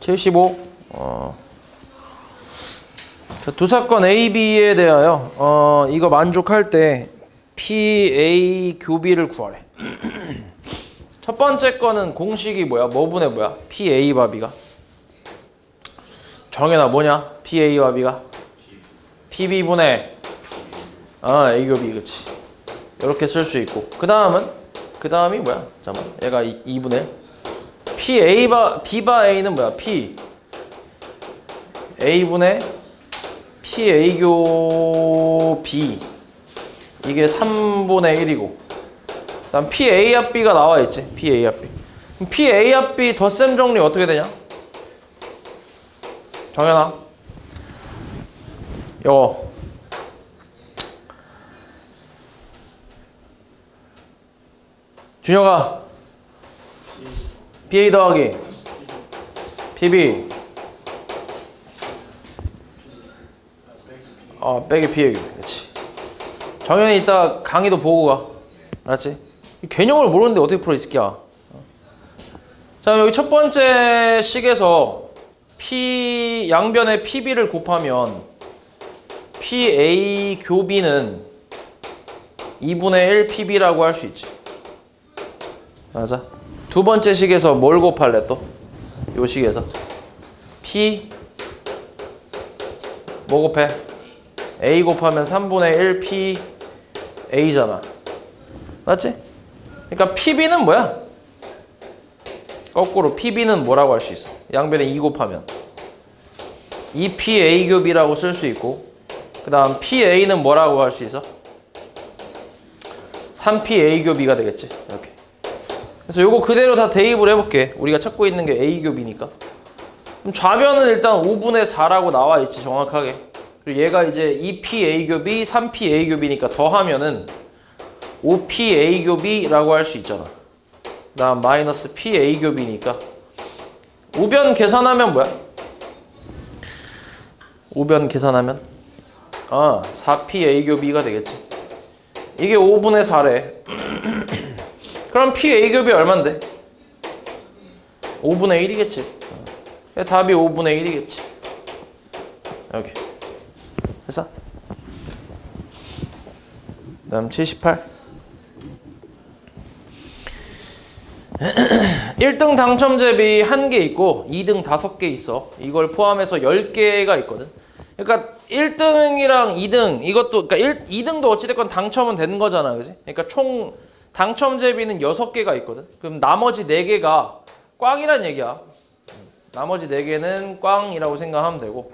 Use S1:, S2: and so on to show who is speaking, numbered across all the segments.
S1: 75. 자, 두 사건 A, B에 대하여 이거 만족할 때 P, A, 교비를 구하래. 첫 번째 거는 공식이 뭐야? 뭐분의 뭐야? P, A와 B가. 정해놔. 뭐냐? P, A와 B가. P, B분의 A 교비. 그치. 이렇게 쓸 수 있고. 그 다음이 뭐야? 잠깐만. 얘가 2분의 P, B바 A는 뭐야? P, A분의 P, A 교 B. 이게 3분의 1이고. 그 다음 P, A 합 B가 나와있지. P, A 합 B. 그럼 P, A 합 B 덧셈 정리 어떻게 되냐? 정현아. 요거. 준혁아. PA 더하기 PB 빼기 PA. 그렇지. 정현이 이따 강의도 보고 가. 알았지? 개념을 모르는데 어떻게 풀어 이 새끼야. 자, 여기 첫 번째 식에서 P 양변에 PB를 곱하면 PA 교비는 2분의 1 PB라고 할 수 있지. 맞아. 두 번째 식에서 뭘 곱할래 또? 요 식에서 P 뭐 곱해? A 곱하면 3분의 1 P A잖아. 맞지? 그러니까 PB는 뭐야? 거꾸로 PB는 뭐라고 할 수 있어? 양변에 2 곱하면 2P A 교비라고 쓸 수 있고, 그 다음 PA는 뭐라고 할 수 있어? 3P A 교비가 되겠지. 이렇게. 그래서 요거 그대로 다 대입을 해볼게. 우리가 찾고 있는 게 A 교비니까. 그럼 좌변은 일단 5분의 4라고 나와 있지, 정확하게. 그리고 얘가 이제 2P A 교비, 3P A 교비니까 더하면은 5P A 교비라고 할 수 있잖아. 그다음 마이너스 P A 교비니까 우변 계산하면 뭐야? 우변 계산하면 4P A 교비가 되겠지. 이게 5분의 4래. 그럼 P A 교비 얼만데? 5분의 1이겠지. 답이 5분의 1이겠지. 이렇게. 됐어? 그 다음 78. 1등 당첨제비 1개 있고 2등 5개 있어. 이걸 포함해서 10개가 있거든. 그러니까 1등이랑 2등 이것도, 그러니까 2등도 어찌됐건 당첨은 되는 거잖아. 그지? 그러니까 총 당첨제비는 6개가 있거든. 그럼 나머지 4개가 꽝이란 얘기야. 나머지 4개는 꽝이라고 생각하면 되고.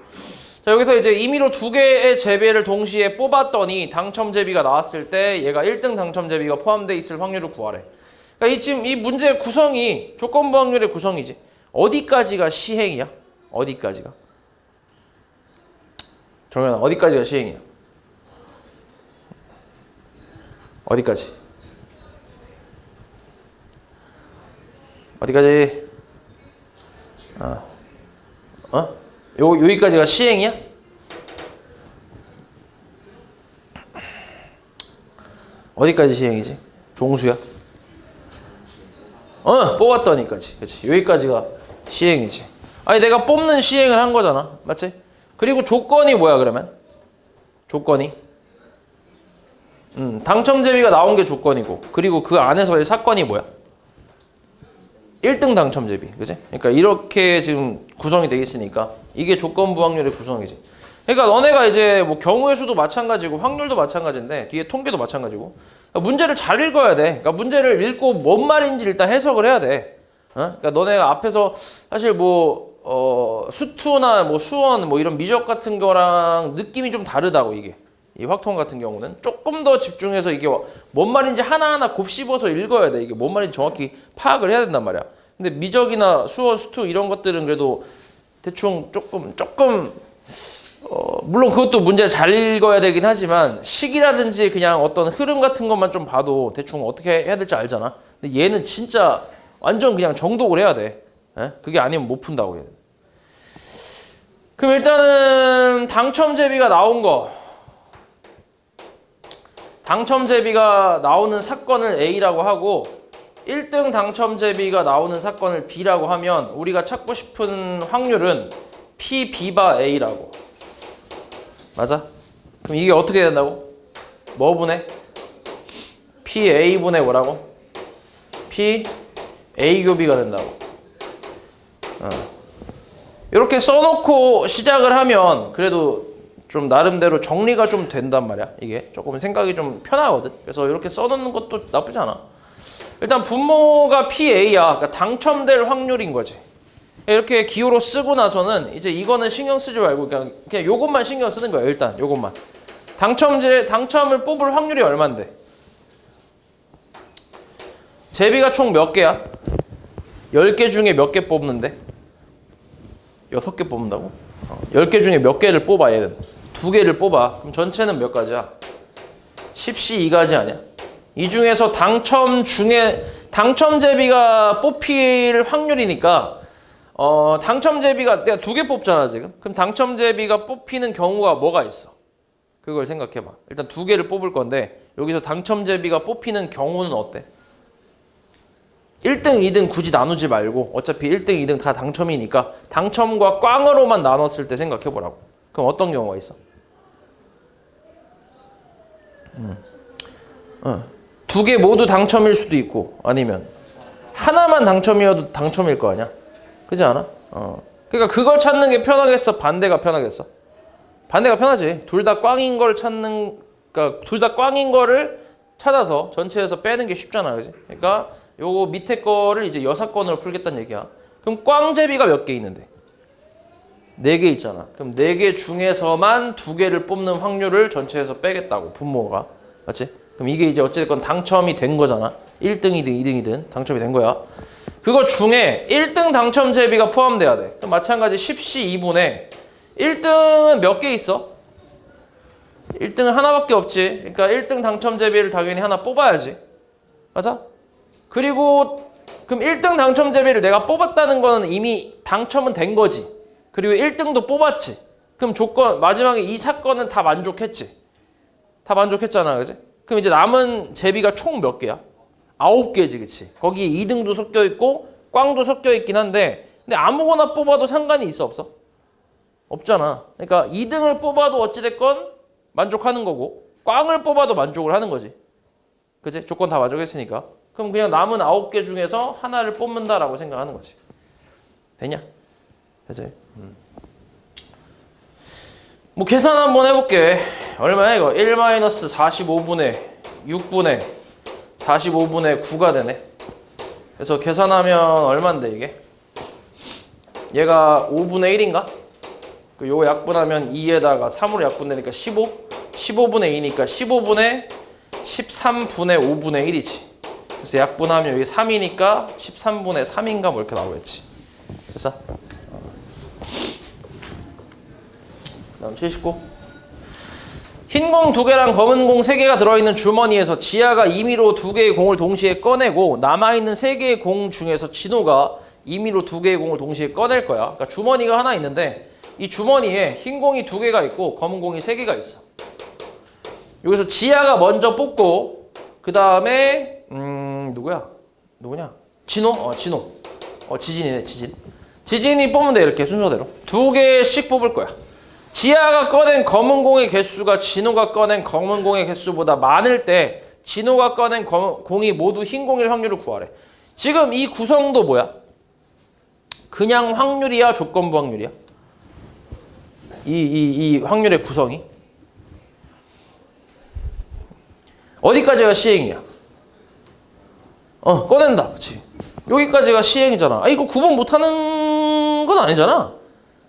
S1: 자, 여기서 이제 임의로 2개의 제비를 동시에 뽑았더니 당첨제비가 나왔을 때 얘가 1등 당첨제비가 포함되어 있을 확률을 구하래. 그러니까 지금 이 문제 구성이 조건부 확률의 구성이지. 어디까지가 시행이야? 어디까지가? 정현아, 어디까지가 시행이야? 어디까지? 어디까지? 여기까지가 시행이야? 어디까지 시행이지? 종수야? 뽑았더니까지. 그치. 여기까지가 시행이지. 아니, 내가 뽑는 시행을 한 거잖아. 맞지? 그리고 조건이 뭐야, 그러면? 조건이? 당첨제비가 나온 게 조건이고, 그리고 그 안에서의 사건이 뭐야? 1등 당첨제비. 그치? 그러니까 이렇게 지금 구성이 되어 있으니까 이게 조건부 확률의 구성이지. 그러니까 너네가 이제 뭐 경우의 수도 마찬가지고 확률도 마찬가지인데 뒤에 통계도 마찬가지고, 그러니까 문제를 잘 읽어야 돼. 그러니까 문제를 읽고 뭔 말인지 일단 해석을 해야 돼. 그러니까 너네가 앞에서 사실 수투나 수원 이런 미적 같은 거랑 느낌이 좀 다르다고. 이게 이 확통 같은 경우는 조금 더 집중해서 이게 뭔 말인지 하나하나 곱씹어서 읽어야 돼. 이게 뭔 말인지 정확히 파악을 해야 된단 말이야. 근데 미적이나 수원, 수투 이런 것들은 그래도 대충 조금 물론 그것도 문제를 잘 읽어야 되긴 하지만 식이라든지 그냥 어떤 흐름 같은 것만 좀 봐도 대충 어떻게 해야 될지 알잖아. 근데 얘는 진짜 완전 그냥 정독을 해야 돼. 그게 아니면 못 푼다고 얘는. 그럼 일단은 당첨제비가 나온 거, 당첨제비가 나오는 사건을 A라고 하고 1등 당첨제비가 나오는 사건을 B라고 하면 우리가 찾고 싶은 확률은 PB바 A라고. 맞아? 그럼 이게 어떻게 된다고? 뭐 분의? PA분의 뭐라고? PA 교비가 된다고. 이렇게 써놓고 시작을 하면 그래도 좀 나름대로 정리가 좀 된단 말이야. 이게 조금 생각이 좀 편하거든. 그래서 이렇게 써놓는 것도 나쁘지 않아. 일단 분모가 PA야. 그러니까 당첨될 확률인 거지. 이렇게 기호로 쓰고 나서는 이제 이거는 신경 쓰지 말고 그냥 요것만 신경 쓰는 거야. 일단 요것만. 당첨을 뽑을 확률이 얼만데? 제비가 총 몇 개야? 10개 중에 몇 개 뽑는데? 6개 뽑는다고? 10개 중에 몇 개를 뽑아 얘는? 2개를 뽑아. 그럼 전체는 몇 가지야? 10시 2가지 아니야? 이 중에서 당첨제비가 뽑힐 확률이니까 당첨제비가 내가 2개 뽑잖아 지금. 그럼 당첨제비가 뽑히는 경우가 뭐가 있어? 그걸 생각해봐. 일단 2개를 뽑을 건데 여기서 당첨제비가 뽑히는 경우는 어때? 1등, 2등 굳이 나누지 말고 어차피 1등, 2등 다 당첨이니까 당첨과 꽝으로만 나눴을 때 생각해보라고. 그럼 어떤 경우가 있어? 2개 모두 당첨일 수도 있고 아니면 하나만 당첨이어도 당첨일 거 아니야? 그렇지 않아? 그러니까 그걸 찾는 게 편하겠어? 반대가 편하겠어? 반대가 편하지. 둘 다 꽝인 걸 찾는, 그러니까 둘 다 꽝인 거를 찾아서 전체에서 빼는 게 쉽잖아, 그지? 그러니까 요거 밑에 거를 이제 6건으로 풀겠다는 얘기야. 그럼 꽝제비가 몇 개 있는데? 4개 있잖아. 그럼 4개 중에서만 2개를 뽑는 확률을 전체에서 빼겠다고, 분모가. 맞지? 그럼 이게 이제 어쨌든 당첨이 된 거잖아. 1등이든 2등이든 당첨이 된 거야. 그거 중에 1등 당첨제비가 포함돼야 돼. 그럼 마찬가지 10시 2분에 1등은 몇 개 있어? 1등은 하나밖에 없지. 그러니까 1등 당첨제비를 당연히 하나 뽑아야지. 맞아? 그리고 그럼 1등 당첨제비를 내가 뽑았다는 거는 이미 당첨은 된 거지. 그리고 1등도 뽑았지. 그럼 마지막에 이 사건은 다 만족했지. 다 만족했잖아, 그지? 그럼 이제 남은 제비가 총 몇 개야? 9개지, 그치? 거기에 2등도 섞여 있고 꽝도 섞여 있긴 한데 근데 아무거나 뽑아도 상관이 있어, 없어? 없잖아. 그러니까 2등을 뽑아도 어찌됐건 만족하는 거고 꽝을 뽑아도 만족을 하는 거지. 그치? 조건 다 만족했으니까. 그럼 그냥 남은 9개 중에서 하나를 뽑는다라고 생각하는 거지. 되냐? 그치? 뭐 계산 한번 해볼게. 얼마야 이거? 1-45분의 6분의 45분의 9가 되네. 그래서 계산하면 얼만데 이게? 얘가 5분의 1인가? 요거 약분하면 2에다가 3으로 약분되니까 15? 15분의 2니까 15분의 13분의 5분의 1이지. 그래서 약분하면 여기 3이니까 13분의 3인가 뭐 이렇게 나오겠지. 됐어? 다음 79. 흰 공 2개랑 검은 공 3개가 들어있는 주머니에서 지아가 임의로 2개의 공을 동시에 꺼내고 남아있는 3개의 공 중에서 진호가 임의로 2개의 공을 동시에 꺼낼 거야. 그러니까 주머니가 하나 있는데 이 주머니에 흰 공이 2개가 있고 검은 공이 3개가 있어. 여기서 지아가 먼저 뽑고 그 다음에 누구냐? 진호? 진호. 지진이네, 지진. 지진이 뽑으면 돼, 이렇게 순서대로. 2개씩 뽑을 거야. 지아가 꺼낸 검은 공의 개수가 진호가 꺼낸 검은 공의 개수보다 많을 때 진호가 꺼낸 공이 모두 흰 공일 확률을 구하래. 지금 이 구성도 뭐야? 그냥 확률이야, 조건부 확률이야? 이 확률의 구성이? 어디까지가 시행이야? 꺼낸다. 그치? 여기까지가 시행이잖아. 이거 구분 못하는 건 아니잖아.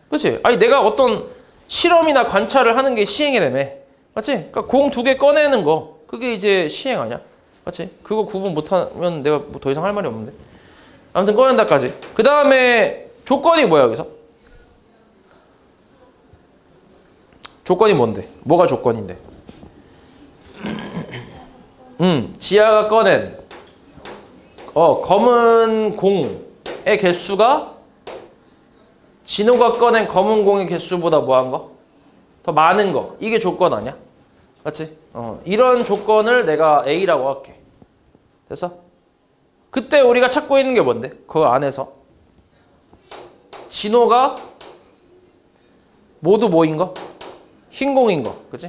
S1: 그치? 내가 어떤 실험이나 관찰을 하는 게 시행이라며. 맞지? 그러니까 공 2개 꺼내는 거. 그게 이제 시행 아니야? 맞지? 그거 구분 못하면 내가 뭐 더 이상 할 말이 없는데. 아무튼 꺼낸다까지. 그 다음에 조건이 뭐야, 여기서? 조건이 뭔데? 뭐가 조건인데? 지아가 꺼낸 검은 공의 개수가 진호가 꺼낸 검은 공의 개수보다 뭐한 거? 더 많은 거. 이게 조건 아니야? 맞지? 이런 조건을 내가 A라고 할게. 됐어? 그때 우리가 찾고 있는 게 뭔데? 그 안에서 진호가 모두 뭐인 거? 흰공인 거. 그치?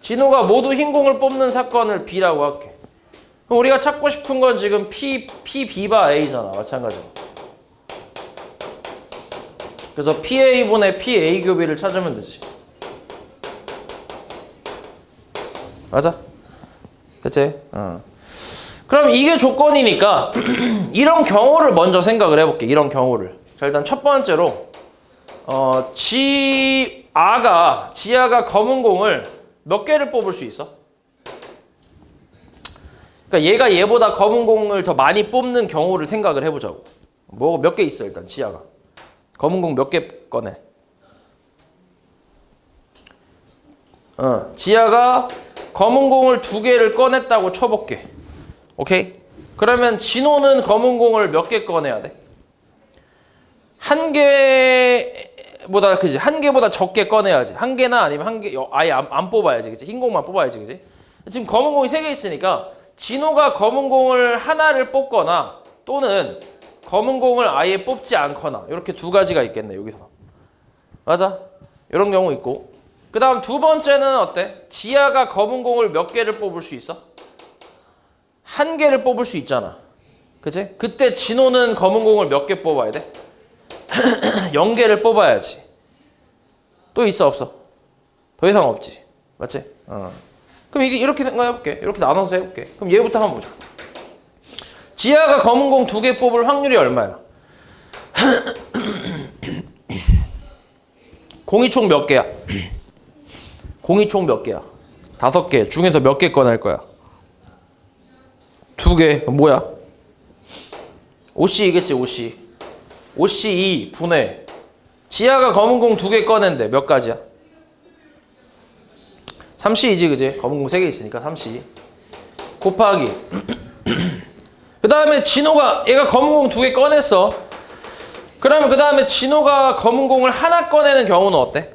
S1: 진호가 모두 흰공을 뽑는 사건을 B라고 할게. 그럼 우리가 찾고 싶은 건 지금 PB바 A잖아. 마찬가지로. 그래서 PA분의 PA 교비를 찾으면 되지. 맞아? 그치? 그럼 이게 조건이니까 이런 경우를 먼저 생각을 해볼게. 이런 경우를. 자, 일단 첫 번째로 지아가 검은 공을 몇 개를 뽑을 수 있어? 그러니까 얘가 얘보다 검은 공을 더 많이 뽑는 경우를 생각을 해보자고. 뭐 몇 개 있어 일단 지아가. 검은 공 몇 개 꺼내? 지아가 검은 공을 2개를 꺼냈다고 쳐볼게. 오케이? 그러면 진호는 검은 공을 몇 개 꺼내야 돼? 한 개보다 적게 꺼내야지. 한 개나 아니면 한 개, 아예 안 뽑아야지. 그치? 흰 공만 뽑아야지. 그치? 지금 검은 공이 3개 있으니까 진호가 검은 공을 하나를 뽑거나 또는 검은 공을 아예 뽑지 않거나 이렇게 2가지가 있겠네. 여기서. 맞아? 이런 경우 있고. 그 다음 두 번째는 어때? 지아가 검은 공을 몇 개를 뽑을 수 있어? 1개를 뽑을 수 있잖아. 그치? 그때 진호는 검은 공을 몇 개 뽑아야 돼? 0개를 뽑아야지. 또 있어 없어? 더 이상 없지. 맞지? 그럼 이렇게 생각해볼게. 이렇게 나눠서 해볼게. 그럼 얘부터 한번 보자. 지아가 검은 공 2개 뽑을 확률이 얼마야? 공이 총 몇 개야? 공이 총 몇 개야? 5개 중에서 몇 개 꺼낼 거야? 2개. 뭐야? OC이겠지. OC 2 분의 지아가 검은 공 2개 꺼낸대. 몇 가지야? 3C이지. 그지? 검은 공 3개 있으니까 3C 곱하기 그 다음에 진호가 얘가 검은 공 2개 꺼냈어. 그러면 그 다음에 진호가 검은 공을 하나 꺼내는 경우는 어때?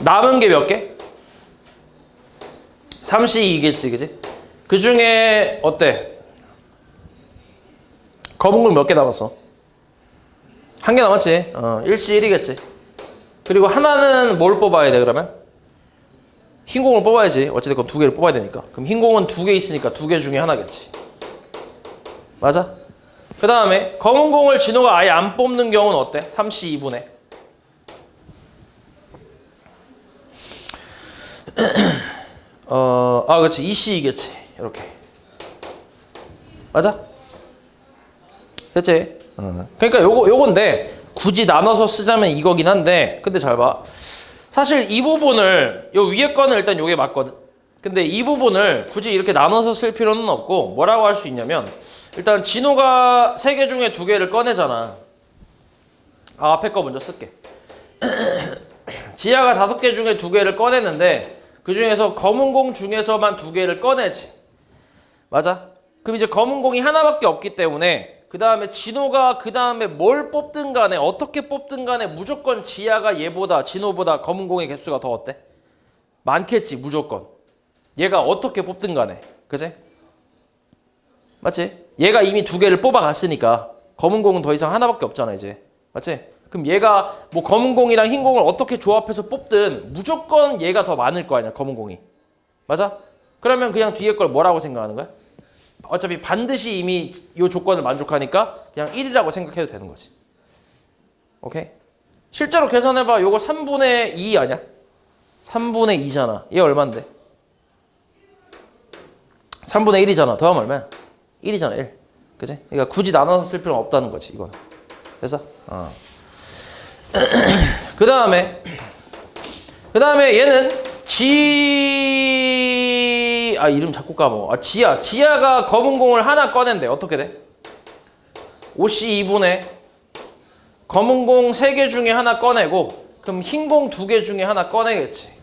S1: 남은 게 몇 개? 3C2겠지. 그지? 그 중에 어때? 검은 공 몇 개 남았어? 1개 남았지. 1C1이겠지. 그리고 하나는 뭘 뽑아야 돼 그러면? 흰 공을 뽑아야지. 어찌됐건 2개를 뽑아야 되니까. 그럼 흰 공은 2개 있으니까 2개 중에 하나겠지. 맞아? 그 다음에 검은 공을 진호가 아예 안 뽑는 경우는 어때? 3C2분의 그렇지. 2C이겠지. 이렇게. 맞아? 됐지? 그러니까 요건데 굳이 나눠서 쓰자면 이거긴 한데 근데 잘 봐. 사실 이 부분을 요 위에 거는 일단 요게 맞거든. 근데 이 부분을 굳이 이렇게 나눠서 쓸 필요는 없고 뭐라고 할 수 있냐면 일단 진호가 3개 중에 2개를 꺼내잖아. 앞에 거 먼저 쓸게. 지아가 5개 중에 2개를 꺼내는데 그 중에서 검은 공 중에서만 2개를 꺼내지. 맞아? 그럼 이제 검은 공이 하나밖에 없기 때문에 그 다음에 진호가 그 다음에 뭘 뽑든 간에 어떻게 뽑든 간에 무조건 지아가 얘보다 진호보다 검은 공의 개수가 더 어때? 많겠지. 무조건. 얘가 어떻게 뽑든 간에. 그치? 맞지? 얘가 이미 2개를 뽑아갔으니까 검은 공은 더 이상 하나밖에 없잖아 이제. 맞지? 그럼 얘가 뭐 검은 공이랑 흰 공을 어떻게 조합해서 뽑든 무조건 얘가 더 많을 거 아니야 검은 공이. 맞아? 그러면 그냥 뒤에 걸 뭐라고 생각하는 거야? 어차피 반드시 이미 이 조건을 만족하니까 그냥 1이라고 생각해도 되는 거지. 오케이? 실제로 계산해봐. 요거 3분의 2 아니야? 3분의 2잖아. 얘 얼만데? 3분의 1이잖아. 더하면 얼마야? 1이잖아. 1. 그치? 그러니까 굳이 나눠서 쓸 필요는 없다는 거지. 이거는. 그래서 그 다음에 얘는 이름 자꾸 까먹어. 지아가 검은 공을 하나 꺼낸대. 어떻게 돼? OC 2분의 검은 공 3개 중에 하나 꺼내고 그럼 흰 공 2개 중에 하나 꺼내겠지.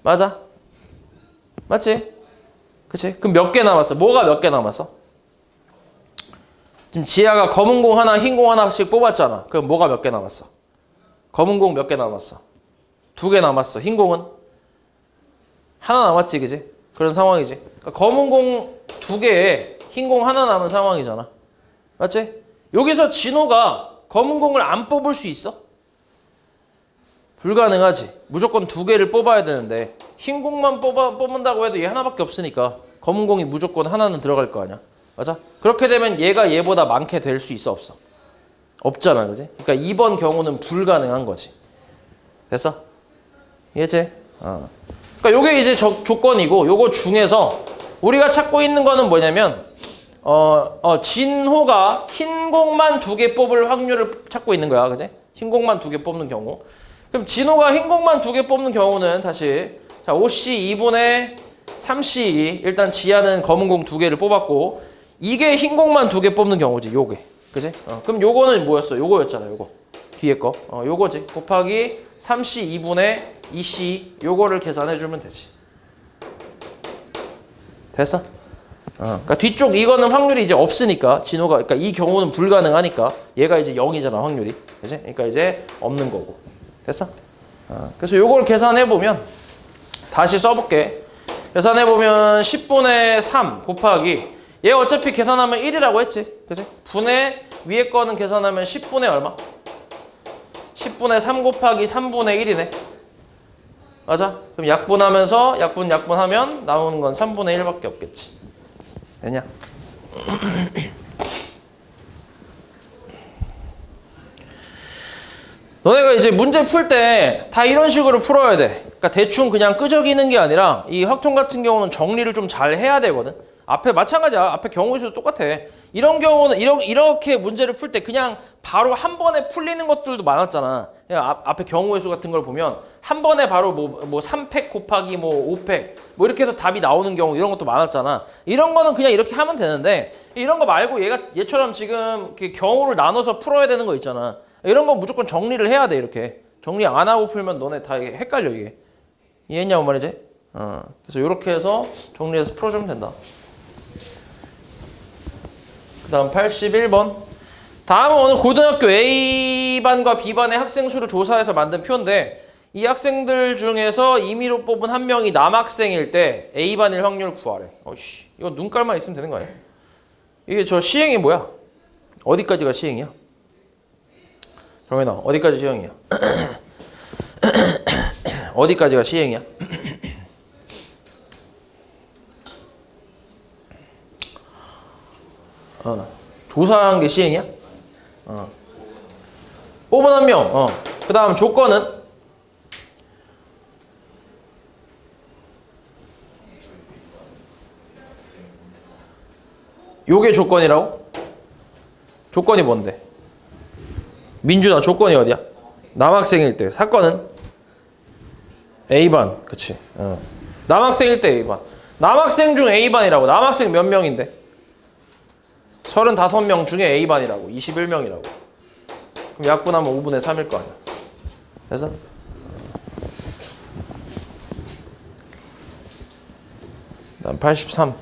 S1: 맞아? 맞지? 그치? 그럼 몇 개 남았어? 뭐가 몇 개 남았어? 지금 지아가 검은 공 하나, 흰 공 하나씩 뽑았잖아. 그럼 뭐가 몇 개 남았어? 검은 공 몇 개 남았어? 2개 남았어. 흰 공은? 하나 남았지, 그지? 그런 상황이지. 그러니까 검은 공 2개에 흰 공 하나 남은 상황이잖아. 맞지? 여기서 진호가 검은 공을 안 뽑을 수 있어? 불가능하지. 무조건 2개를 뽑아야 되는데 흰 공만 뽑는다고 해도 얘 하나밖에 없으니까 검은 공이 무조건 하나는 들어갈 거 아니야. 맞아? 그렇게 되면 얘가 얘보다 많게 될 수 있어, 없어? 없잖아, 그지? 그러니까 2번 경우는 불가능한 거지. 됐어? 이해지? 그러니까 요게 이제 조건이고, 요거 중에서 우리가 찾고 있는 거는 뭐냐면 진호가 흰 공만 2개 뽑을 확률을 찾고 있는 거야, 그지? 흰 공만 2개 뽑는 경우. 그럼 진호가 흰 공만 2개 뽑는 경우는 다시 자 5C 2분의 3C 일단 지하는 검은 공 2개를 뽑았고 이게 흰 공만 2개 뽑는 경우지, 요게. 그지? 그럼 요거는 뭐였어? 요거였잖아, 요거. 뒤에 거. 요거지. 곱하기 3C 2분의 2C 요거를 계산해주면 되지. 됐어? 그러니까 뒤쪽 이거는 확률이 이제 없으니까 진호가, 그러니까 이 경우는 불가능하니까 얘가 이제 0이잖아, 확률이. 그지? 그러니까 이제 없는 거고. 됐어? 그래서 요걸 계산해보면 다시 써볼게. 계산해보면 10분의 3 곱하기 얘 어차피 계산하면 1이라고 했지. 그치? 분의 위에 거는 계산하면 10분의 얼마? 10분의 3 곱하기 3분의 1이네. 맞아? 그럼 약분하면서 약분하면 나오는 건 3분의 1밖에 없겠지. 되냐? 너네가 이제 문제 풀 때 다 이런 식으로 풀어야 돼. 그러니까 대충 그냥 끄적이는 게 아니라 이 확통 같은 경우는 정리를 좀 잘 해야 되거든. 앞에 마찬가지야. 앞에 경우의 수도 똑같아. 이런 경우는 이렇게 문제를 풀 때 그냥 바로 한 번에 풀리는 것들도 많았잖아. 그냥 앞에 경우의 수 같은 걸 보면 한 번에 바로 뭐 3팩 곱하기 뭐 5팩 뭐 이렇게 해서 답이 나오는 경우 이런 것도 많았잖아. 이런 거는 그냥 이렇게 하면 되는데 이런 거 말고 얘처럼 지금 이렇게 경우를 나눠서 풀어야 되는 거 있잖아. 이런 거 무조건 정리를 해야 돼. 이렇게 정리 안 하고 풀면 너네 다 헷갈려 이게. 이해했냐고 말이지? 그래서 이렇게 해서 정리해서 풀어주면 된다. 그 다음 81번. 다음은 오늘 고등학교 A반과 B반의 학생 수를 조사해서 만든 표인데 이 학생들 중에서 임의로 뽑은 한 명이 남학생일 때 A반일 확률 구하래. 어이씨, 이거 눈깔만 있으면 되는 거 아니야? 이게 저 시행이 뭐야? 어디까지가 시행이야? 정현아, 어디까지 시행이야? 어디까지가 시행이야? 조사한 게 시행이야? 뽑은 한 명. 그 다음 조건은? 요게 조건이라고? 조건이 뭔데? 민준아, 조건이 어디야? 남학생일 때. 사건은? A반. 그치. 남학생일 때 A반. 남학생 중 A반이라고. 남학생 몇 명인데? 35명 중에 A반이라고. 21명이라고. 그럼 약분하면 5분의 3일 거 아니야. 그래서? 다음 83.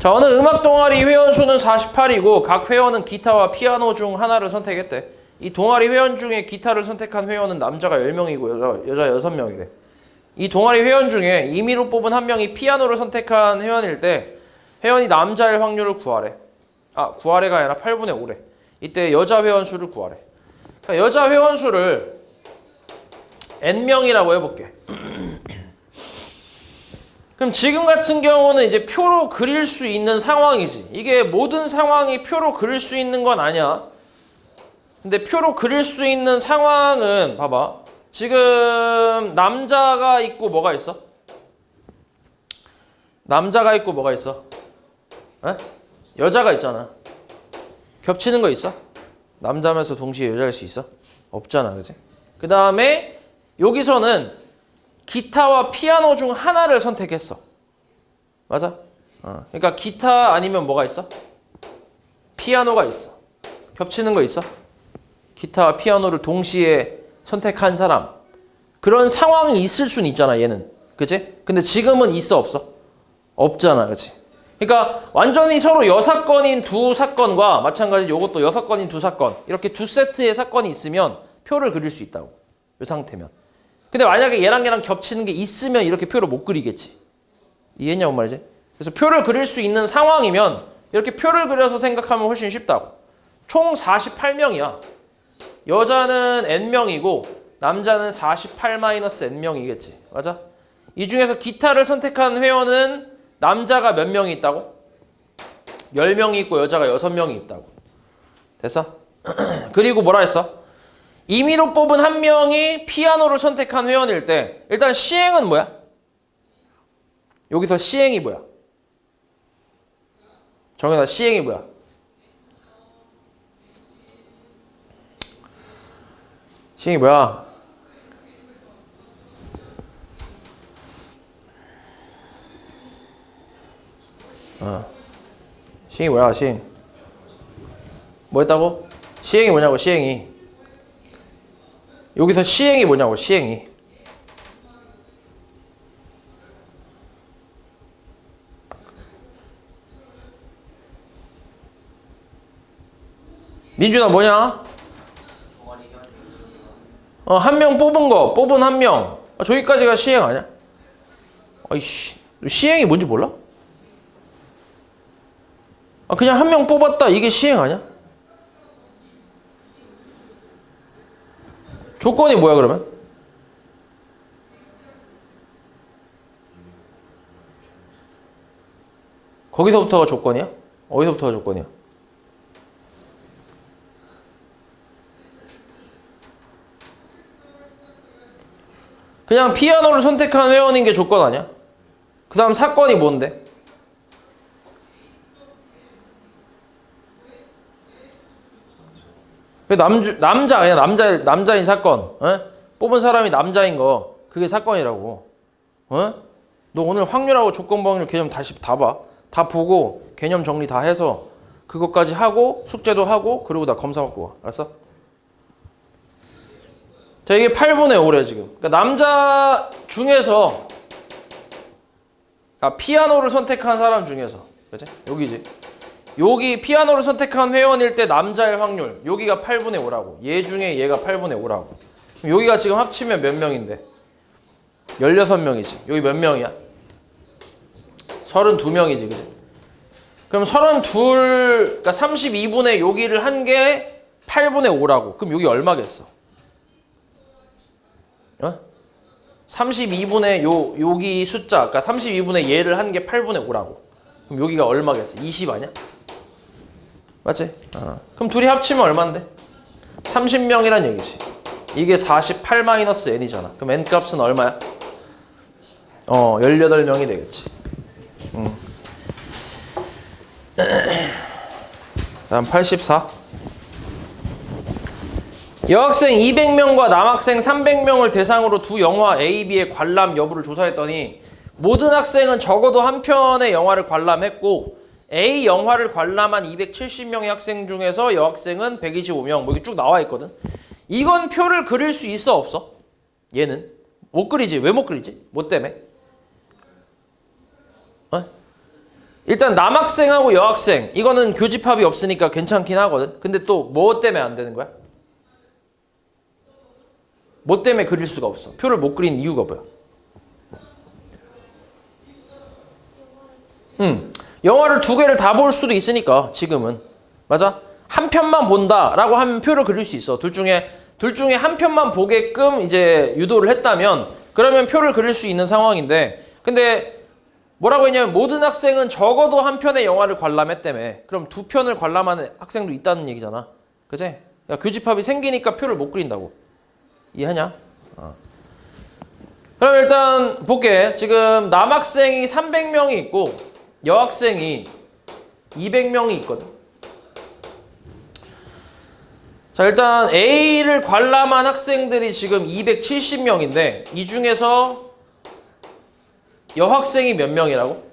S1: 자, 어느 음악 동아리 회원 수는 48이고 각 회원은 기타와 피아노 중 하나를 선택했대. 이 동아리 회원 중에 기타를 선택한 회원은 남자가 10명이고 여자 6명이래. 이 동아리 회원 중에 임의로 뽑은 한 명이 피아노를 선택한 회원일 때 회원이 남자일 확률을 구하래. 구하래가 아니라 8분의 5래. 이때 여자 회원 수를 구하래. 그러니까 여자 회원 수를 N명이라고 해볼게. 그럼 지금 같은 경우는 이제 표로 그릴 수 있는 상황이지. 이게 모든 상황이 표로 그릴 수 있는 건 아니야. 근데 표로 그릴 수 있는 상황은 봐봐. 지금 남자가 있고 뭐가 있어? 남자가 있고 뭐가 있어? 에? 여자가 있잖아. 겹치는 거 있어? 남자면서 동시에 여자일 수 있어? 없잖아, 그지? 그 다음에 여기서는 기타와 피아노 중 하나를 선택했어. 맞아? 그러니까 기타 아니면 뭐가 있어? 피아노가 있어. 겹치는 거 있어? 기타와 피아노를 동시에 선택한 사람. 그런 상황이 있을 수는 있잖아, 얘는. 그치? 근데 지금은 있어, 없어? 없잖아, 그치? 그러니까 완전히 서로 여사건인 두 사건과 마찬가지로 이것도 여사건인 두 사건. 이렇게 두 세트의 사건이 있으면 표를 그릴 수 있다고. 이 상태면. 근데 만약에 얘랑 겹치는 게 있으면 이렇게 표를 못 그리겠지. 이해했냐고 말이지. 그래서 표를 그릴 수 있는 상황이면 이렇게 표를 그려서 생각하면 훨씬 쉽다고. 총 48명이야. 여자는 N명이고 남자는 48-N명이겠지. 맞아? 이 중에서 기타를 선택한 회원은 남자가 몇 명이 있다고? 10명이 있고 여자가 6명이 있다고. 됐어? 그리고 뭐라 했어? 임의로 뽑은 한 명이 피아노를 선택한 회원일 때 일단 시행은 뭐야? 여기서 시행이 뭐야? 정현아, 시행이 뭐야? 시행이 뭐야? 시행이 뭐야, 시행? 뭐 했다고? 시행이 뭐냐고, 시행이. 여기서 시행이 뭐냐고, 시행이. 민준아, 뭐냐? 한 명 뽑은 거, 뽑은 한 명. 저기까지가 시행 아니야? 아이씨, 시행이 뭔지 몰라? 그냥 한 명 뽑았다, 이게 시행 아니야? 조건이 뭐야, 그러면? 거기서부터가 조건이야? 어디서부터가 조건이야? 그냥 피아노를 선택한 회원인 게 조건 아니야? 그 다음 사건이 뭔데? 남자 아니야, 남자인 사건. 어? 뽑은 사람이 남자인 거. 그게 사건이라고. 어? 너 오늘 확률하고 조건방률 개념 다시 다 봐. 다 보고 개념 정리 다 해서 그것까지 하고 숙제도 하고 그리고 나 검사 받고 와. 알았어? 자, 이게 8분의 5래 지금. 그러니까 남자 중에서 피아노를 선택한 사람 중에서, 그치? 여기지. 여기 피아노를 선택한 회원일 때 남자일 확률. 여기가 8분의 5라고. 얘 중에 얘가 8분의 5라고. 그럼 여기가 지금 합치면 몇 명인데? 16명이지. 여기 몇 명이야? 32명이지, 그치? 그럼 32, 그러니까 32분의 여기를 한 게 8분의 5라고. 그럼 여기 얼마겠어? 32분의 여기 숫자, 그러니까 32분의 얘를 한 게 8분의 5라고. 그럼 여기가 얼마겠어? 20 아니야? 맞지? 그럼 둘이 합치면 얼만데? 30명이란 얘기지. 이게 48-n이잖아. 그럼 n 값은 얼마야? 18명이 되겠지. 다음 84. 여학생 200명과 남학생 300명을 대상으로 두 영화 A, B의 관람 여부를 조사했더니 모든 학생은 적어도 한 편의 영화를 관람했고 A 영화를 관람한 270명의 학생 중에서 여학생은 125명. 뭐 이게 쭉 나와 있거든. 이건 표를 그릴 수 있어, 없어? 얘는 못 그리지. 왜 못 그리지? 뭐 때문에? 일단 남학생하고 여학생 이거는 교집합이 없으니까 괜찮긴 하거든. 근데 또 뭐 때문에 안 되는 거야? 뭐 때문에 그릴 수가 없어? 표를 못 그리는 이유가 뭐야? 영화를 두 개를 다 볼 수도 있으니까 지금은. 맞아? 한 편만 본다라고 하면 표를 그릴 수 있어. 둘 중에 한 편만 보게끔 이제 유도를 했다면 그러면 표를 그릴 수 있는 상황인데, 근데 뭐라고 했냐면 모든 학생은 적어도 한 편의 영화를 관람했다며. 그럼 두 편을 관람하는 학생도 있다는 얘기잖아. 그치? 그러니까 교집합이 생기니까 표를 못 그린다고. 이해하냐? 그럼 일단 볼게. 지금 남학생이 300명이 있고 여학생이 200명이 있거든. 자, 일단 A를 관람한 학생들이 지금 270명인데 이 중에서 여학생이 몇 명이라고?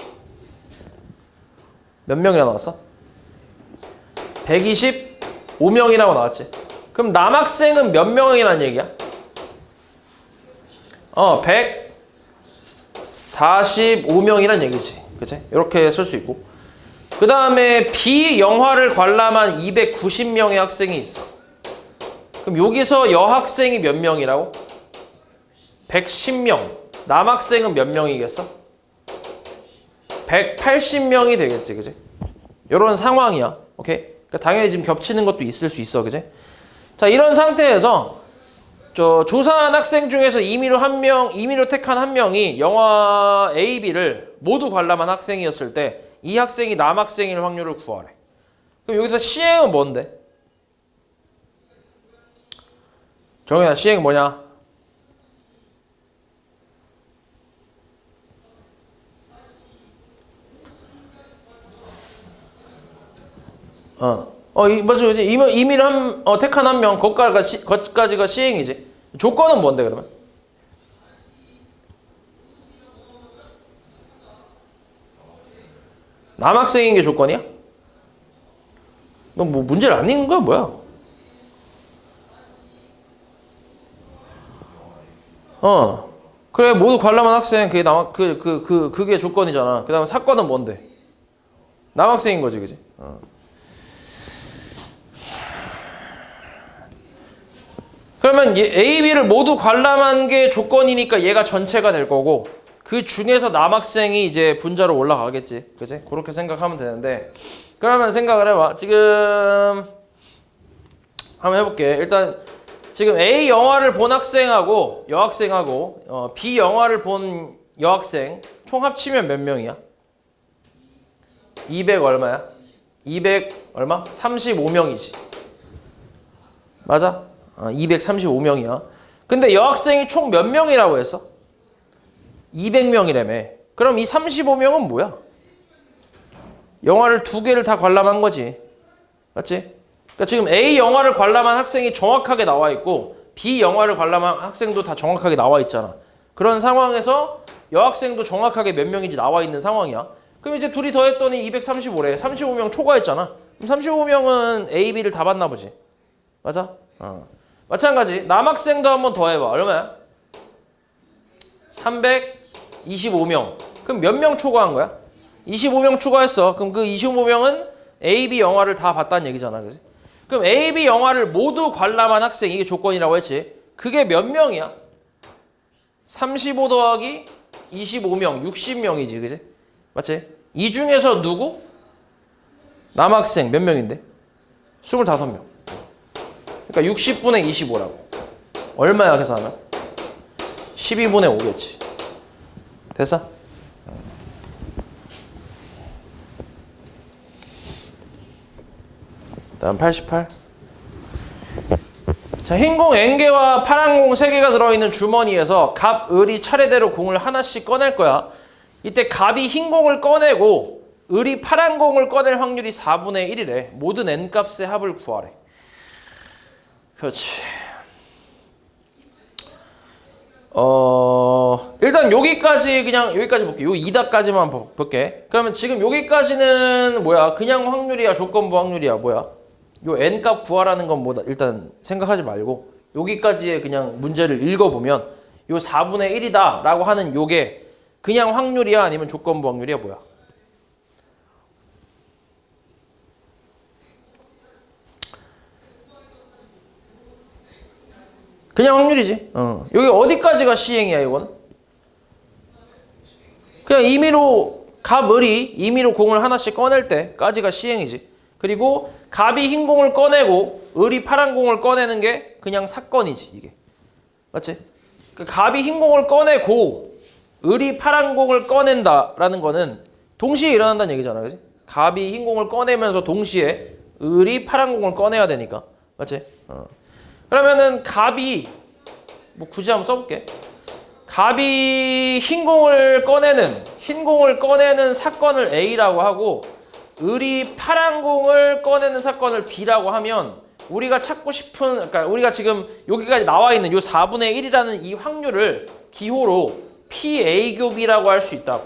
S1: 몇 명이나 나왔어? 125명이라고 나왔지. 그럼 남학생은 몇 명이라는 얘기야? 145명이란 얘기지. 그치? 이렇게 쓸 수 있고. 그 다음에 B 영화를 관람한 290명의 학생이 있어. 그럼 여기서 여학생이 몇 명이라고? 110명. 남학생은 몇 명이겠어? 180명이 되겠지, 그지? 이런 상황이야. 오케이? 그러니까 당연히 지금 겹치는 것도 있을 수 있어, 그지? 자, 이런 상태에서 조사한 학생 중에서 임의로 택한 한 명이 영화 A, B를 모두 관람한 학생이었을 때 이 학생이 남학생일 확률을 구하래. 그럼 여기서 시행은 뭔데? 정현아, 시행 뭐냐? 맞아. 임의로 택한 한 명, 거기까지가 시행이지. 조건은 뭔데, 그러면? 남학생인 게 조건이야? 너 뭐 문제를 안 읽는 거야, 뭐야? 그래, 모두 관람한 학생, 그게 조건이잖아. 그 다음에 사건은 뭔데? 남학생인 거지, 그지? 그러면 A, B를 모두 관람한 게 조건이니까 얘가 전체가 될 거고, 그 중에서 남학생이 이제 분자로 올라가겠지. 그지? 그렇게 생각하면 되는데, 그러면 생각을 해봐. 지금, 한번 해볼게. 일단, 지금 A 영화를 본 학생하고, 여학생하고, B 영화를 본 여학생, 총 합치면 몇 명이야? 200 얼마야? 200 얼마? 35명이지. 맞아? 235명이야. 근데 여학생이 총 몇 명이라고 했어? 200명이라며. 그럼 이 35명은 뭐야? 영화를 2개를 다 관람한 거지. 맞지? 그러니까 지금 A 영화를 관람한 학생이 정확하게 나와 있고 B 영화를 관람한 학생도 다 정확하게 나와 있잖아. 그런 상황에서 여학생도 정확하게 몇 명인지 나와 있는 상황이야. 그럼 이제 둘이 더했더니 235래. 35명 초과했잖아. 그럼 35명은 A, B를 다 봤나 보지. 맞아? 마찬가지. 남학생도 한번 더 해봐. 얼마야? 325명. 그럼 몇 명 초과한 거야? 25명 추가했어. 그럼 그 25명은 A, B 영화를 다 봤다는 얘기잖아. 그지? 그럼 A, B 영화를 모두 관람한 학생, 이게 조건이라고 했지. 그게 몇 명이야? 35 더하기 25명, 60명이지. 그지? 맞지? 이 중에서 누구? 남학생 몇 명인데? 25명. 그러니까 60분의 25라고. 얼마야 계산하면? 12분의 5겠지. 됐어? 다음 88. 자, 흰공 N개와 파란공 3개가 들어있는 주머니에서 갑, 을이 차례대로 공을 하나씩 꺼낼 거야. 이때 갑이 흰공을 꺼내고 을이 파란공을 꺼낼 확률이 4분의 1이래. 모든 N값의 합을 구하래. 그렇지. 일단 여기까지 볼게. 요 2답까지만 볼게. 그러면 지금 여기까지는 뭐야? 그냥 확률이야? 조건부 확률이야? 뭐야? 요 N값 구하라는 건 뭐다? 일단 생각하지 말고 여기까지의 그냥 문제를 읽어보면 요 4분의 1이다 라고 하는 요게 그냥 확률이야? 아니면 조건부 확률이야? 뭐야? 그냥 확률이지. 여기 어디까지가 시행이야, 이건? 그냥 을이 임의로 공을 하나씩 꺼낼 때까지가 시행이지. 그리고 갑이 흰 공을 꺼내고 을이 파란 공을 꺼내는 게 그냥 사건이지, 이게. 맞지? 갑이 흰 공을 꺼내고 을이 파란 공을 꺼낸다라는 거는 동시에 일어난다는 얘기잖아, 그지? 갑이 흰 공을 꺼내면서 동시에 을이 파란 공을 꺼내야 되니까. 맞지? 그러면은 갑이 굳이 한번 써볼게. 갑이 흰 공을 꺼내는 사건을 A라고 하고 을이 파란 공을 꺼내는 사건을 B라고 하면 우리가 찾고 싶은, 그러니까 우리가 지금 여기까지 나와 있는 요 4분의 1이라는 이 확률을 기호로 PA 곱이라고 할 수 있다.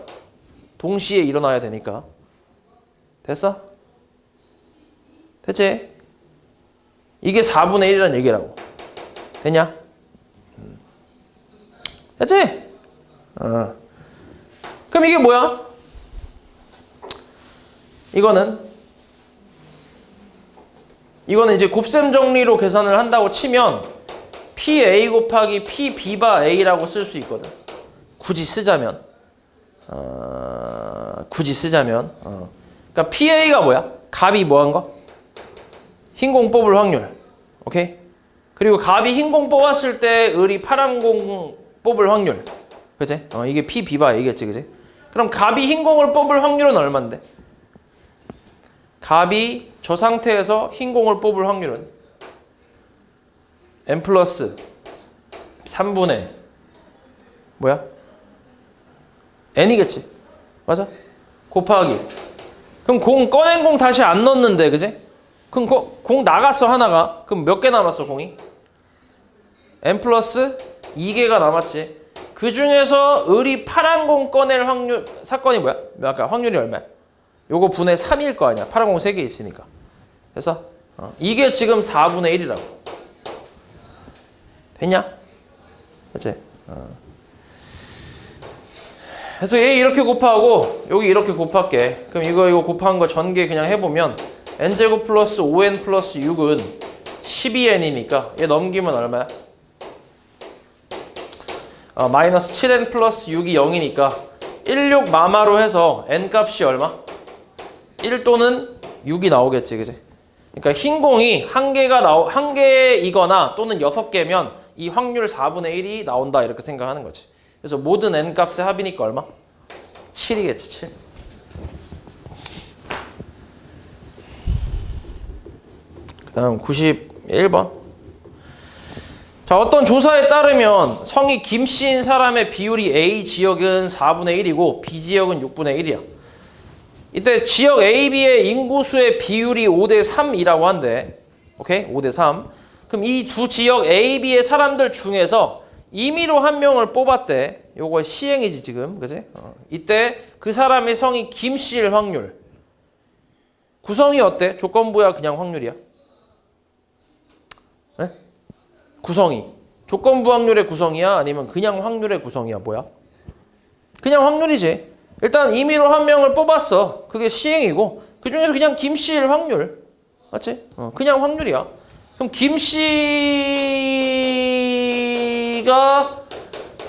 S1: 동시에 일어나야 되니까. 됐어? 됐지? 이게 4분의 1이라는 얘기라고. 됐냐? 됐지? 그럼 이게 뭐야? 이거는 이제 곱셈 정리로 계산을 한다고 치면 PA 곱하기 PB바 A라고 쓸 수 있거든. 굳이 쓰자면. 굳이 쓰자면 그러니까 PA가 뭐야? 갑이 뭐한 거? 흰 공 뽑을 확률. 오케이? 그리고 갑이 흰 공 뽑았을 때 을이 파란 공 뽑을 확률. 그치? 이게 P, B바 얘기했지, 그치? 그럼 갑이 흰 공을 뽑을 확률은 얼만데? 갑이 저 상태에서 흰 공을 뽑을 확률은 n 플러스 3분의 뭐야? n이겠지. 맞아? 곱하기. 그럼 꺼낸 공 다시 안 넣었는데, 그치? 그럼 공 나갔어, 하나가. 그럼 몇 개 남았어, 공이? n 플러스 2개가 남았지. 그 중에서 을이 파란 공 꺼낼 확률, 사건이 뭐야? 아까 확률이 얼마야? 요거 분의 3일 거 아니야. 파란 공 3개 있으니까. 그래서 이게 지금 4분의 1이라고. 됐냐? 그치? 그래서 얘 이렇게 곱하고 여기 이렇게 곱할게. 그럼 이거 곱한 거 전개 그냥 해보면 n제곱 플러스 5n 플러스 6은 12n이니까 얘 넘기면 얼마야? 마이너스 7n 플러스 6이 0이니까 16 마마로 해서 n 값이 얼마? 1 또는 6이 나오겠지, 그지? 그러니까 흰 공이 한 개이거나 또는 6개면 이 확률 4분의 1이 나온다 이렇게 생각하는 거지. 그래서 모든 n 값의 합이니까 얼마? 7이겠지, 7. 그 다음 91번. 자, 어떤 조사에 따르면 성이 김씨인 사람의 비율이 A 지역은 4분의 1이고 B 지역은 6분의 1이야. 이때 지역 A, B의 인구수의 비율이 5대 3이라고 한대. 오케이? 5대 3. 그럼 이 두 지역 A, B의 사람들 중에서 임의로 한 명을 뽑았대. 요거 시행이지 지금, 그지? 이때 그 사람의 성이 김씨일 확률. 구성이 어때? 조건부야 그냥 확률이야? 네? 구성이. 조건부 확률의 구성이야? 아니면 그냥 확률의 구성이야? 뭐야? 그냥 확률이지. 일단 임의로 한 명을 뽑았어. 그게 시행이고 그 중에서 그냥 김씨일 확률. 맞지? 그냥 확률이야. 그럼 김씨가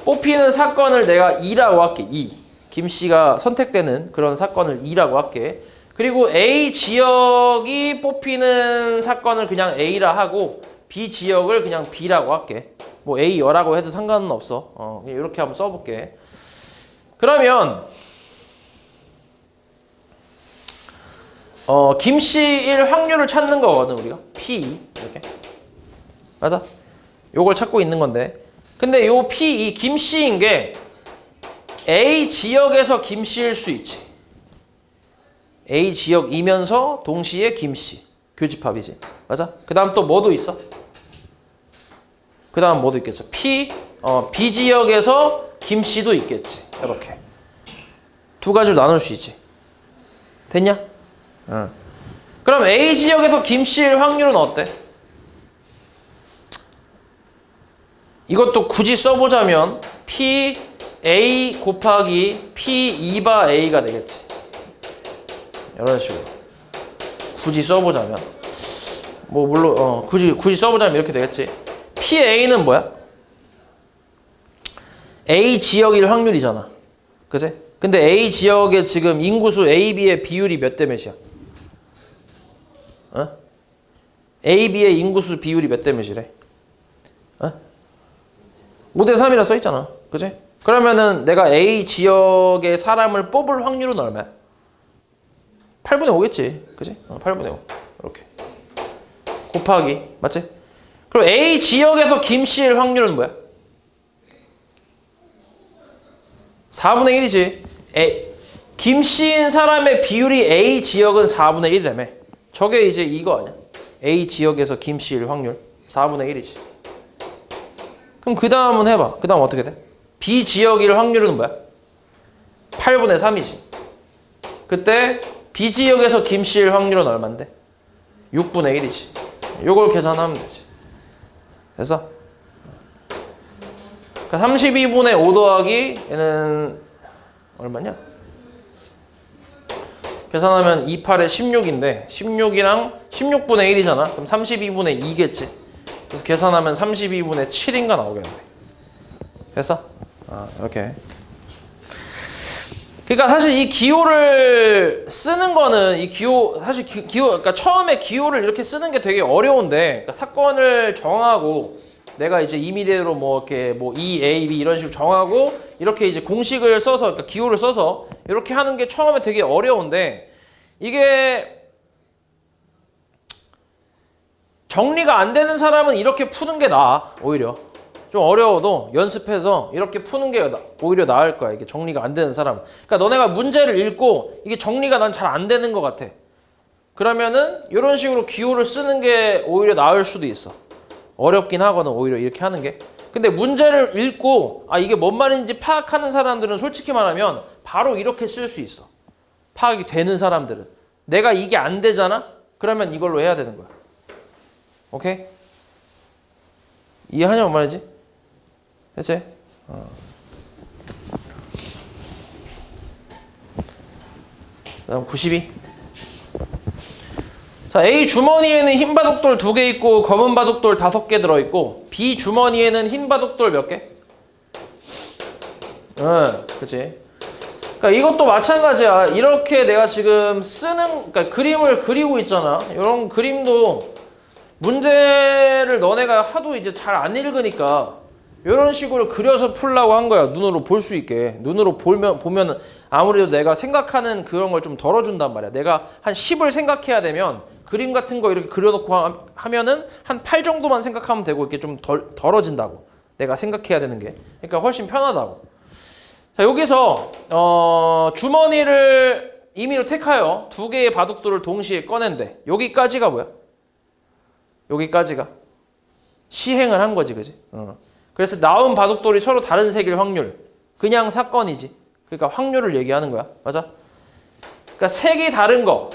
S1: 뽑히는 사건을 내가 2라고 할게. 2. 김씨가 선택되는 그런 사건을 2라고 할게. 그리고 A 지역이 뽑히는 사건을 그냥 A라 하고 B 지역을 그냥 B라고 할게. 뭐 A여라고 해도 상관은 없어. 이렇게 한번 써볼게. 그러면 김씨일 확률을 찾는 거거든 우리가. P 이렇게. 맞아? 요걸 찾고 있는 건데. 근데 요 P 이 김씨인 게 A 지역에서 김씨일 수 있지. A 지역이면서 동시에 김씨. 교집합이지. 맞아? 그 다음 또 뭐도 있어? 그 다음 뭐도 있겠어? B 지역에서 김씨도 있겠지. 이렇게. 두 가지로 나눌 수 있지. 됐냐? 그럼 A 지역에서 김씨일 확률은 어때? 이것도 굳이 써보자면 P A 곱하기 P 2바 A가 되겠지. 이런 식으로 굳이 써보자면 뭐 물론 굳이 써보자면 이렇게 되겠지. PA는 뭐야? A 지역일 확률이잖아. 그치? 근데 A 지역의 지금 인구수 A, B의 비율이 몇 대 몇이야? A, B의 인구수 비율이 몇 대 몇이래? 5대 3이라 써있잖아. 그치? 그러면은 내가 A 지역의 사람을 뽑을 확률은 얼마야? 8분의 5겠지. 그치? 8분의 5. 이렇게. 곱하기. 맞지? 그럼 A 지역에서 김씨일 확률은 뭐야? 4분의 1이지. 김씨인 사람의 비율이 A 지역은 4분의 1이라며. 저게 이제 이거 아니야? A 지역에서 김씨일 확률 4분의 1이지. 그럼 그 다음은 해봐. 그 다음 어떻게 돼? B 지역일 확률은 뭐야? 8분의 3이지. 그때 B 지역에서 김씨일 확률은 얼만데? 6분의 1이지. 요걸 계산하면 되지. 그래서 32분의 5 더하기 얘는 얼마냐? 계산하면 28에 16인데 16이랑 16분의 1이잖아. 그럼 32분의 2겠지. 그래서 계산하면 32분의 7인가 나오겠네. 됐어? 이렇게. 그러니까 사실 이 기호를 쓰는 거는 이 기호 사실 기호 그러니까 처음에 기호를 이렇게 쓰는 게 되게 어려운데 그러니까 사건을 정하고 내가 이제 임의대로 뭐 이렇게 뭐 E, A, B 이런 식으로 정하고 이렇게 이제 공식을 써서 그러니까 기호를 써서 이렇게 하는 게 처음에 되게 어려운데 이게 정리가 안 되는 사람은 이렇게 푸는 게 나아 오히려 좀 어려워도 연습해서 이렇게 푸는 게 오히려 나을 거야 이게 정리가 안 되는 사람은 그러니까 너네가 문제를 읽고 이게 정리가 난 잘 안 되는 것 같아 그러면은 이런 식으로 기호를 쓰는 게 오히려 나을 수도 있어 어렵긴 하거든 오히려 이렇게 하는 게 근데 문제를 읽고 아 이게 뭔 말인지 파악하는 사람들은 솔직히 말하면 바로 이렇게 쓸 수 있어 파악이 되는 사람들은 내가 이게 안 되잖아? 그러면 이걸로 해야 되는 거야 오케이? 이해하냐 뭔 말인지? 됐지? 다음 92 자, A 주머니에는 흰 바둑돌 2개 있고 검은 바둑돌 5개 들어있고 B 주머니에는 흰 바둑돌 몇 개? 그치 그러니까 이것도 마찬가지야 이렇게 내가 지금 그러니까 그림을 그리고 있잖아 이런 그림도 문제를 너네가 하도 이제 잘 안 읽으니까 이런 식으로 그려서 풀라고 한 거야 눈으로 볼 수 있게 눈으로 보면 아무래도 내가 생각하는 그런 걸 좀 덜어준단 말이야 내가 한 10을 생각해야 되면 그림 같은 거 이렇게 그려놓고 하면은 한 8 정도만 생각하면 되고 이렇게 좀 덜어진다고 내가 생각해야 되는 게 그러니까 훨씬 편하다고 자 여기서 주머니를 임의로 택하여 2개의 바둑돌을 동시에 꺼낸대 여기까지가 뭐야? 여기까지가 시행을 한 거지 그지? 그래서 나온 바둑돌이 서로 다른 색일 확률 그냥 사건이지 그러니까 확률을 얘기하는 거야 맞아? 그러니까 색이 다른 거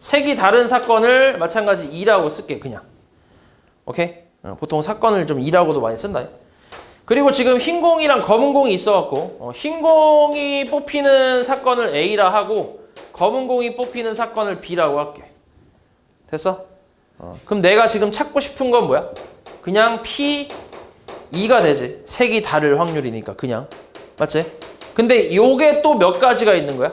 S1: 색이 다른 사건을 마찬가지 2라고 쓸게 그냥 오케이? 보통 사건을 좀 2라고도 많이 쓴다 그리고 지금 흰 공이랑 검은 공이 있어갖고 흰 공이 뽑히는 사건을 A라 하고 검은 공이 뽑히는 사건을 B라고 할게 됐어? 그럼 내가 지금 찾고 싶은 건 뭐야? 그냥 P2가 되지 색이 다를 확률이니까 그냥 맞지? 근데 요게 또 몇 가지가 있는 거야?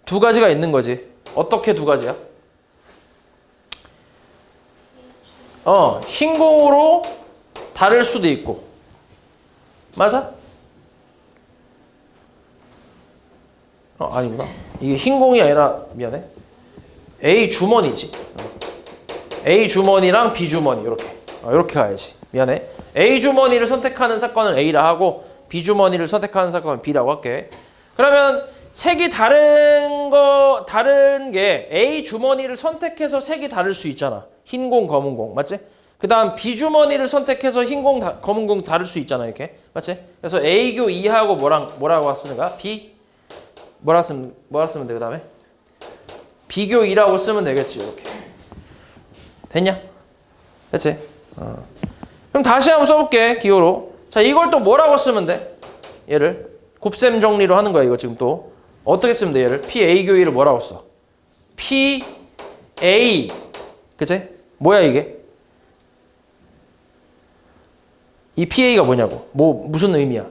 S1: 2가지가 있는 거지 어떻게 2가지야? 흰 공으로 다를 수도 있고 맞아? 아니구나 이게 흰 공이 아니라 미안해 A 주머니지 A 주머니랑 B 주머니 이렇게 가야지 미안해 A 주머니를 선택하는 사건을 A라 하고 B 주머니를 선택하는 사건을 B라고 할게 그러면 색이 다른 게 A 주머니를 선택해서 색이 다를 수 있잖아 흰 공 검은 공 맞지? 그 다음 B 주머니를 선택해서 흰 공 검은 공 다를 수 있잖아 이렇게 맞지? 그래서 A교 2하고 뭐라고 쓰는가? B 뭐라 쓰면 돼 그 다음에 B교 2라고 쓰면 되겠지 이렇게 됐냐? 됐지? 그럼 다시 한번 써볼게 기호로 자 이걸 또 뭐라고 쓰면 돼? 얘를 곱셈 정리로 하는 거야 이거 지금 또 어떻게 쓰면 돼 얘를? PA교 2를 뭐라고 써? PA 그치? 뭐야 이게? 이 PA가 뭐냐고 무슨 의미야?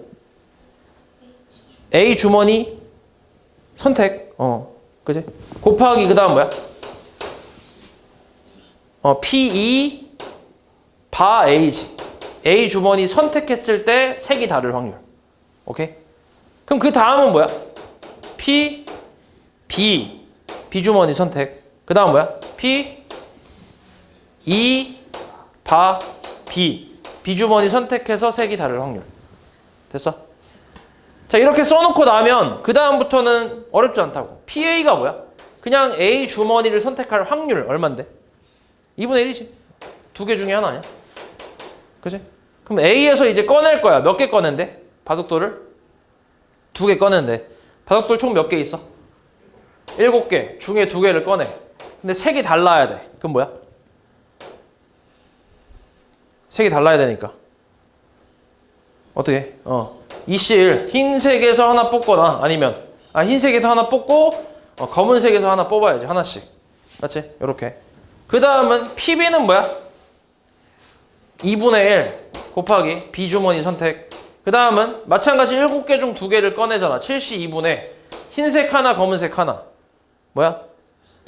S1: A 주머니 선택 그치? 곱하기 그 다음 뭐야? P2 바 A지. A 주머니 선택했을 때 색이 다를 확률. 오케이? 그럼 그 다음은 뭐야? P, B. B 주머니 선택. 그 다음 뭐야? P, 2, 바, B. B 주머니 선택해서 색이 다를 확률. 됐어? 자, 이렇게 써놓고 나면 그 다음부터는 어렵지 않다고. PA가 뭐야? 그냥 A 주머니를 선택할 확률 얼만데? 2분의 1이지. 두 개 중에 하나 아니야? 그치? 그럼 A에서 이제 꺼낼 거야. 몇 개 꺼낸대? 바둑돌을? 2개 꺼낸대. 바둑돌 총 몇 개 있어? 7개. 중에 2개를 꺼내. 근데 색이 달라야 돼. 그럼 뭐야? 색이 달라야 되니까. 어떻게? 이실 흰색에서 하나 뽑거나 아니면 흰색에서 하나 뽑고 검은색에서 하나 뽑아야지. 하나씩. 맞지? 요렇게. 그 다음은 PB는 뭐야? 2분의 1 곱하기 B 주머니 선택 그 다음은 마찬가지 7개 중 2개를 꺼내잖아. 7C 2분의 흰색 하나 검은색 하나. 뭐야?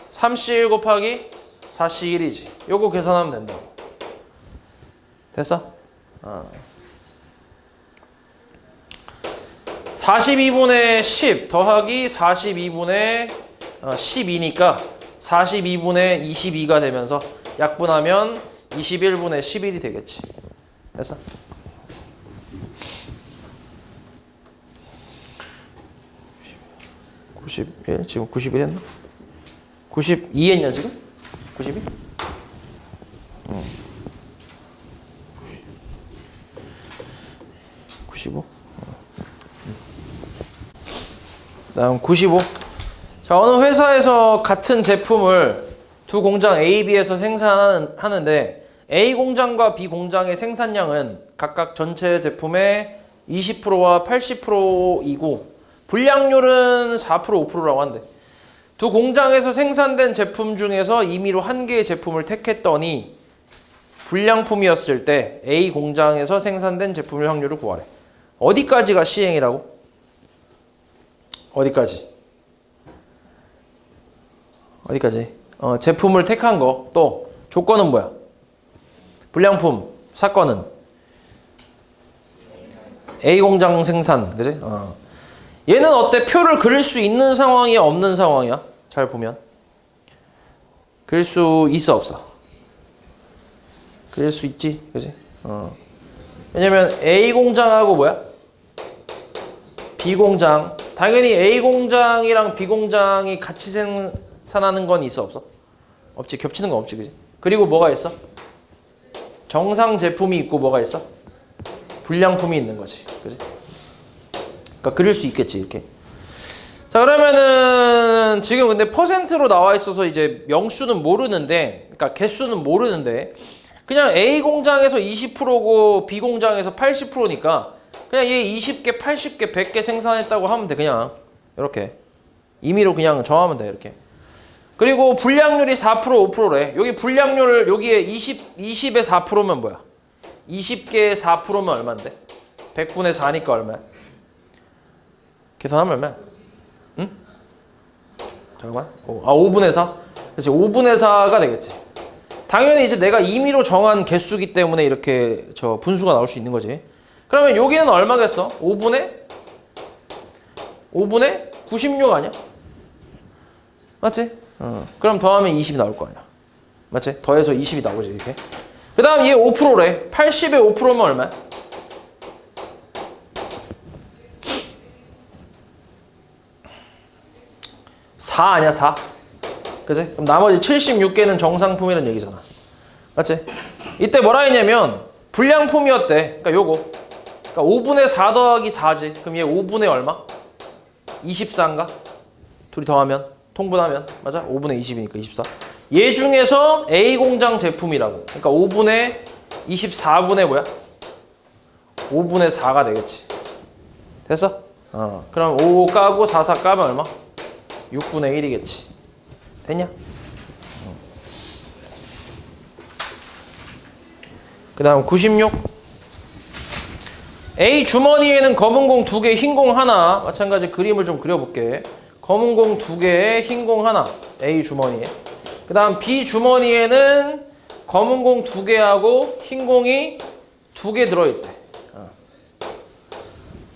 S1: 3C1 곱하기 4C1이지. 요거 계산하면 된다고. 됐어? 42분의 10 더하기 42분의 12니까 42분의 22가 되면서 약분하면 21분의 11이 되겠지. 됐어? 지금 91 했나? 92 했냐 지금? 92? 95? 다음 95. 자, 어느 회사에서 같은 제품을 두 공장 A, B에서 생산하는데 A 공장과 B 공장의 생산량은 각각 전체 제품의 20%와 80%이고 불량률은 4%, 5%라고 한대. 두 공장에서 생산된 제품 중에서 임의로 한 개의 제품을 택했더니 불량품이었을 때 A 공장에서 생산된 제품의 확률을 구하래. 어디까지가 시행이라고? 어디까지? 제품을 택한 거. 또 조건은 뭐야? 불량품 사건은 A 공장 생산, 그지? 얘는 어때? 표를 그릴 수 있는 상황이야, 없는 상황이야? 잘 보면 그릴 수 있어, 없어? 그릴 수 있지, 그지? 왜냐면 A 공장하고 뭐야? B 공장. 당연히 A 공장이랑 B 공장이 같이 생산하는 건 있어, 없어? 없지. 겹치는 건 없지, 그지? 그리고 뭐가 있어? 정상 제품이 있고 뭐가 있어? 불량품이 있는 거지, 그지? 그러니까 그릴 수 있겠지, 이렇게. 자, 그러면은 지금 근데 퍼센트로 나와 있어서 이제 명수는 모르는데, 그러니까 개수는 모르는데, 그냥 A 공장에서 20%고 B 공장에서 80%니까 그냥 얘 20개, 80개, 100개 생산했다고 하면 돼. 그냥 이렇게 임의로 그냥 정하면 돼. 이렇게. 그리고 불량률이 4%, 5%래. 여기 불량률 여기에 20에 4%면 뭐야? 20개에 4%면 얼마인데? 100분의 4니까 얼마야? 계산하면 얼마야? 응? 잠깐만. 5분의 4? 그렇지. 5분의 4가 되겠지. 당연히 이제 내가 임의로 정한 개수기 때문에 이렇게 저 분수가 나올 수 있는 거지. 그러면 여기는 얼마겠어? 5분의 96 아니야? 맞지? 그럼 더하면 20이 나올 거 아니야. 맞지? 더해서 20이 나오지, 이렇게. 그 다음 얘 5%래. 80에 5%면 얼마야? 4 아니야, 4? 그치? 그럼 나머지 76개는 정상품이라는 얘기잖아. 맞지? 이때 뭐라 했냐면 불량품이었대. 그러니까 요거. 그러니까 5분의 4 더하기 4지. 그럼 얘 5분의 얼마? 24인가? 둘이 더하면 통분하면 맞아? 5분의 20이니까 24. 얘 중에서 A 공장 제품이라고. 그러니까 5분의 24분의 뭐야? 5분의 4가 되겠지. 됐어? 그럼 5 까고 4 까면 얼마? 6분의 1이겠지. 됐냐? 그 다음 96. A 주머니에는 검은 공 2개, 흰 공 하나. 마찬가지 그림을 좀 그려볼게. 검은 공 2개에 흰 공 하나. A 주머니에. 그 다음 B 주머니에는 검은 공 2개하고 흰 공이 2개 들어있대.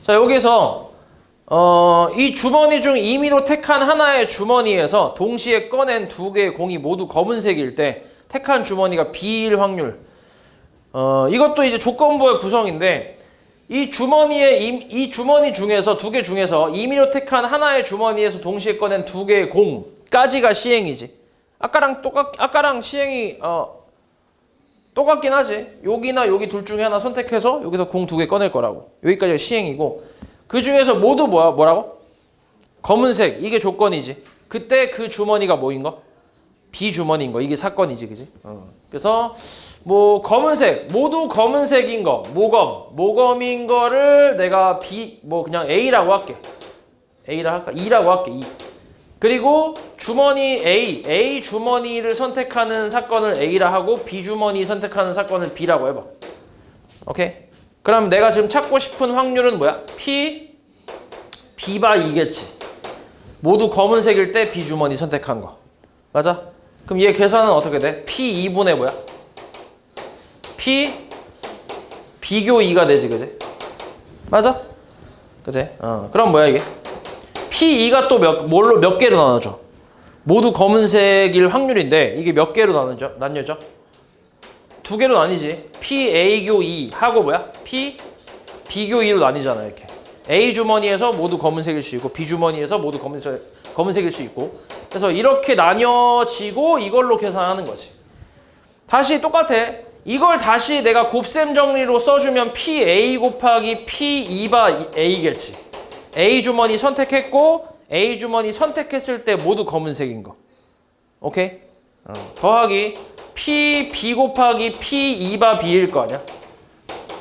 S1: 자, 여기서 이 주머니 중 임의로 택한 하나의 주머니에서 동시에 꺼낸 2개의 공이 모두 검은색일 때 택한 주머니가 B일 확률. 이것도 이제 조건부의 구성인데 이 주머니 중에서 2개 중에서 임의로 택한 하나의 주머니에서 동시에 꺼낸 2개의 공까지가 시행이지. 아까랑 시행이 똑같긴 하지. 여기나 여기 둘 중에 하나 선택해서 여기서 공 2개 꺼낼 거라고. 여기까지가 시행이고 그 중에서 모두 뭐라고? 검은색. 이게 조건이지. 그때 그 주머니가 뭐인 거? B 주머니인 거. 이게 사건이지, 그지? 그래서 뭐 검은색, 모두 검은색인 거, 모검인 거를 내가 그냥 A라고 할게. A라 할까? E라고 할게. E. 그리고 주머니 A 주머니를 선택하는 사건을 A라 하고 B 주머니 선택하는 사건을 B라고 해봐. 오케이? 그럼 내가 지금 찾고 싶은 확률은 뭐야? B바 2겠지. 모두 검은색일 때 B주머니 선택한 거. 맞아? 그럼 얘 계산은 어떻게 돼? P2분의 뭐야? 비교 2가 되지, 그지? 맞아? 그지? 그럼 뭐야 이게? P2가 또 몇 개로 나눠져? 모두 검은색일 확률인데 이게 몇 개로 나뉘어져? 두 개로 나뉘지. PA교 2 하고 뭐야? B교 2로 나뉘잖아 이렇게. A 주머니에서 모두 검은색일 수 있고 B 주머니에서 모두 검은색일 수 있고. 그래서 이렇게 나뉘어지고 이걸로 계산하는 거지. 다시 똑같아. 이걸 다시 내가 곱셈 정리로 써주면 PA 곱하기 P2바 A겠지. A 주머니 선택했고 A 주머니 선택했을 때 모두 검은색인 거. 오케이? 더하기 B 곱하기 P2바 B일 거 아니야?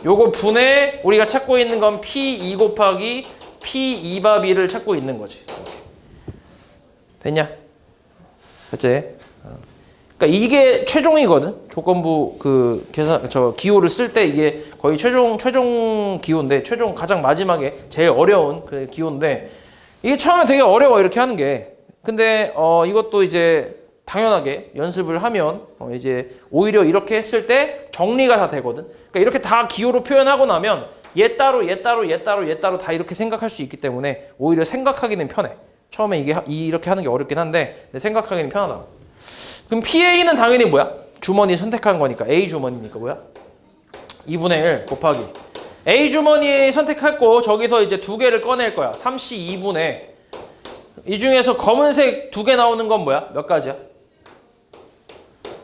S1: 요거 분의 우리가 찾고 있는 건 P2 곱하기 P2바 B를 찾고 있는 거지. 이렇게. 됐냐? 됐지? 그러니까 이게 최종이거든. 조건부 그 계산 기호를 쓸 때 이게 거의 최종 기호인데 최종 가장 마지막에 제일 어려운 그 기호인데 이게 처음에 되게 어려워 이렇게 하는 게. 근데 이것도 이제 당연하게 연습을 하면 이제 오히려 이렇게 했을 때 정리가 다 되거든. 그러니까 이렇게 다 기호로 표현하고 나면 얘 따로 다 이렇게 생각할 수 있기 때문에 오히려 생각하기는 편해. 처음에 이렇게 하는 게 어렵긴 한데 생각하기는 편하다. 그럼 PA는 당연히 뭐야? 주머니 선택한 거니까 A 주머니니까 뭐야? 2분의 1 곱하기 A 주머니 선택했고 저기서 이제 두 개를 꺼낼 거야. 3C 2분의 이 중에서 검은색 두 개 나오는 건 뭐야? 몇 가지야?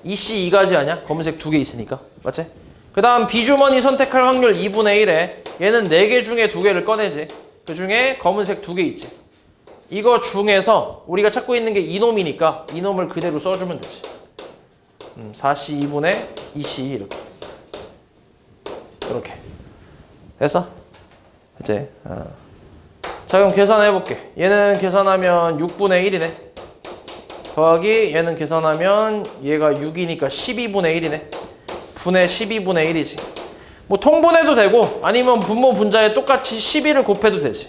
S1: 2C 2가지 아니야? 검은색 두 개 있으니까. 맞지? 그 다음 B 주머니 선택할 확률 2분의 1에 얘는 4개 중에 두 개를 꺼내지. 그 중에 검은색 두 개 있지. 이거 중에서 우리가 찾고 있는 게 이놈이니까 이놈을 그대로 써주면 되지. 4C 2분의 2C 이렇게. 됐어? 됐지? 자 그럼 계산해볼게. 얘는 계산하면 6분의 1이네. 더하기 얘는 계산하면 얘가 6이니까 12분의 1이네. 분의 12분의 1이지. 뭐 통분해도 되고 아니면 분모 분자에 똑같이 12를 곱해도 되지.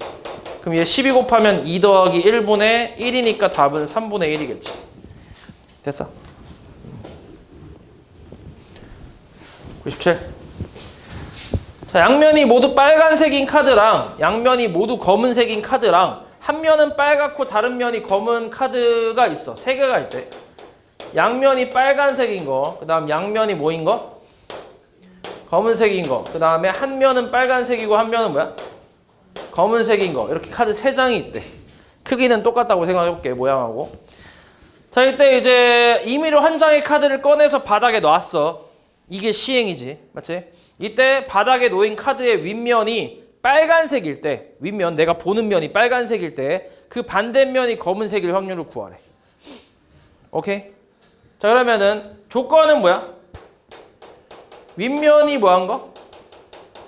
S1: 그럼 얘 12 곱하면 2 더하기 1분의 1이니까 답은 3분의 1이겠지. 됐어? 97. 자, 양면이 모두 빨간색인 카드랑 양면이 모두 검은색인 카드랑 한 면은 빨갛고 다른 면이 검은 카드가 있어. 세 개가 있대. 양면이 빨간색인 거, 그 다음 양면이 뭐인 거? 검은색인 거. 그 다음에 한 면은 빨간색이고 한 면은 뭐야? 검은색인 거. 이렇게 카드 3장이 있대. 크기는 똑같다고 생각해볼게, 모양하고. 자, 이때 이제 임의로 한 장의 카드를 꺼내서 바닥에 놨어. 이게 시행이지. 맞지? 이때 바닥에 놓인 카드의 윗면이 빨간색일 때, 윗면, 내가 보는 면이 빨간색일 때 그 반대면이 검은색일 확률을 구하래. 오케이? 자, 그러면은 조건은 뭐야? 윗면이 뭐한 거?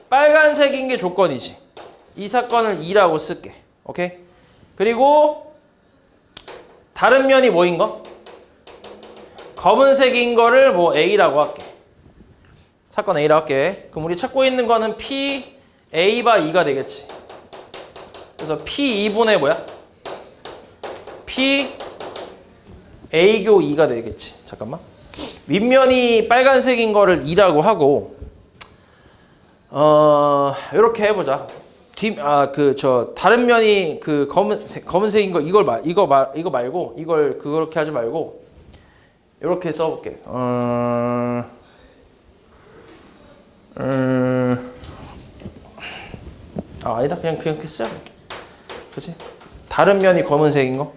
S1: 빨간색인 게 조건이지. 이 사건을 2라고 쓸게. 오케이? 그리고 다른 면이 뭐인 거? 검은색인 거를 뭐 A라고 할게. 사건 A라고 할게. 그럼 우리 찾고 있는 거는 P A바 2가 되겠지. 그래서 P 2분의 뭐야? P A교 2가 되겠지. 잠깐만. 윗면이 빨간색인 거를 2라고 하고 이렇게 해보자. 다른 면이 그 검은색인 거 이거 말고 이걸 그렇게 하지 말고 이렇게 써볼게. 아니다. 그냥 이렇게 써볼게. 그치? 다른 면이 검은색인 거.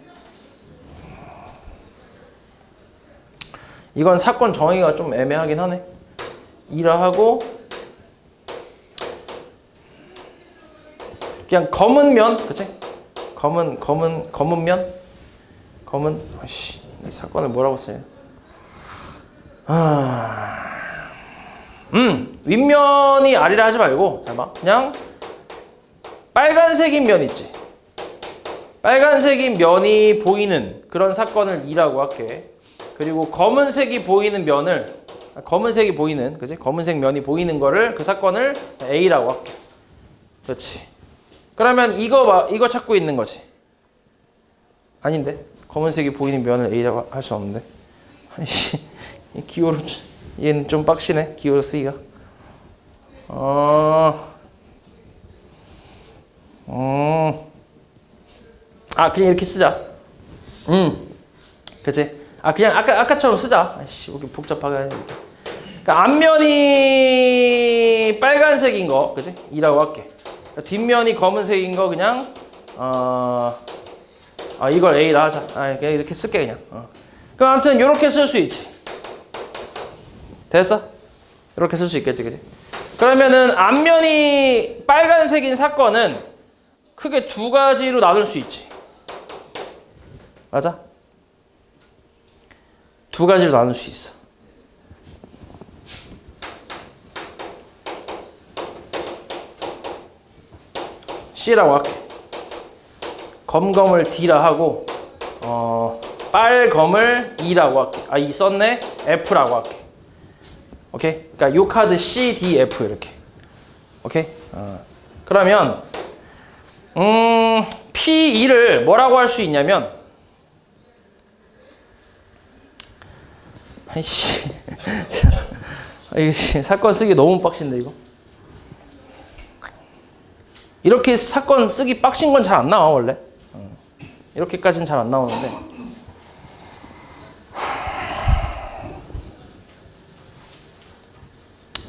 S1: 이건 사건 정의가 좀 애매하긴 하네. 2라 하고 그냥 검은 면, 그치? 검은 면? 이 사건을 뭐라고 써요? 윗면이 아래라 하지 말고, 잘 봐. 그냥 빨간색인 면 있지. 빨간색인 면이 보이는 그런 사건을 2라고 할게. 그리고 검은색이 보이는 면을 검은색이 보이는, 그지? 검은색 면이 보이는 거를 그 사건을 A라고 할게. 그렇지. 그러면 이거 찾고 있는 거지. 아닌데? 검은색이 보이는 면을 A라고 할 수 없는데. 아이씨, 기호로 얘는 좀 빡시네. 기호로 쓰기가. 그냥 이렇게 쓰자. 그치? 그냥 아까처럼 쓰자. 아이씨, 여기 복잡하게. 그러니까 앞면이 빨간색인 거, 그치? 이라고 할게. 그러니까 뒷면이 검은색인 거 그냥, 이걸 A라 하자. 그냥 이렇게 쓸게, 그냥. 그럼 아무튼 이렇게 쓸 수 있지. 됐어? 이렇게 쓸 수 있겠지, 그치? 그러면은 앞면이 빨간색인 사건은 크게 두 가지로 나눌 수 있지. 맞아? 두 가지로 나눌 수 있어. C라고 할게. 검검을 D라 하고 빨검을 E라고 할게. E 썼네? F라고 할게. 오케이? 그러니까 요 카드 C, D, F 이렇게. 오케이? 그러면 P2를 뭐라고 할 수 있냐면 아이씨. 이거 사건 쓰기 너무 빡신데 이거. 이렇게 사건 쓰기 빡신 건 잘 안 나와 원래. 이렇게까지는 잘 안 나오는데.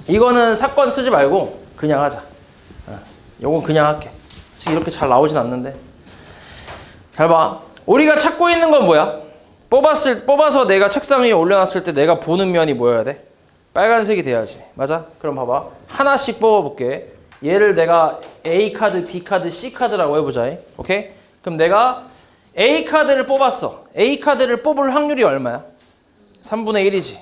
S1: 이거는 사건 쓰지 말고 그냥 하자. 요건 그냥 할게. 이렇게 잘 나오진 않는데. 잘 봐. 우리가 찾고 있는 건 뭐야? 뽑아서 내가 책상 위에 올려놨을 때 내가 보는 면이 뭐여야 돼? 빨간색이 돼야지. 맞아? 그럼 봐봐. 하나씩 뽑아볼게. 얘를 내가 A 카드, B 카드, C 카드라고 해보자. 오케이? 그럼 내가 A 카드를 뽑았어. A 카드를 뽑을 확률이 얼마야? 3분의 1이지.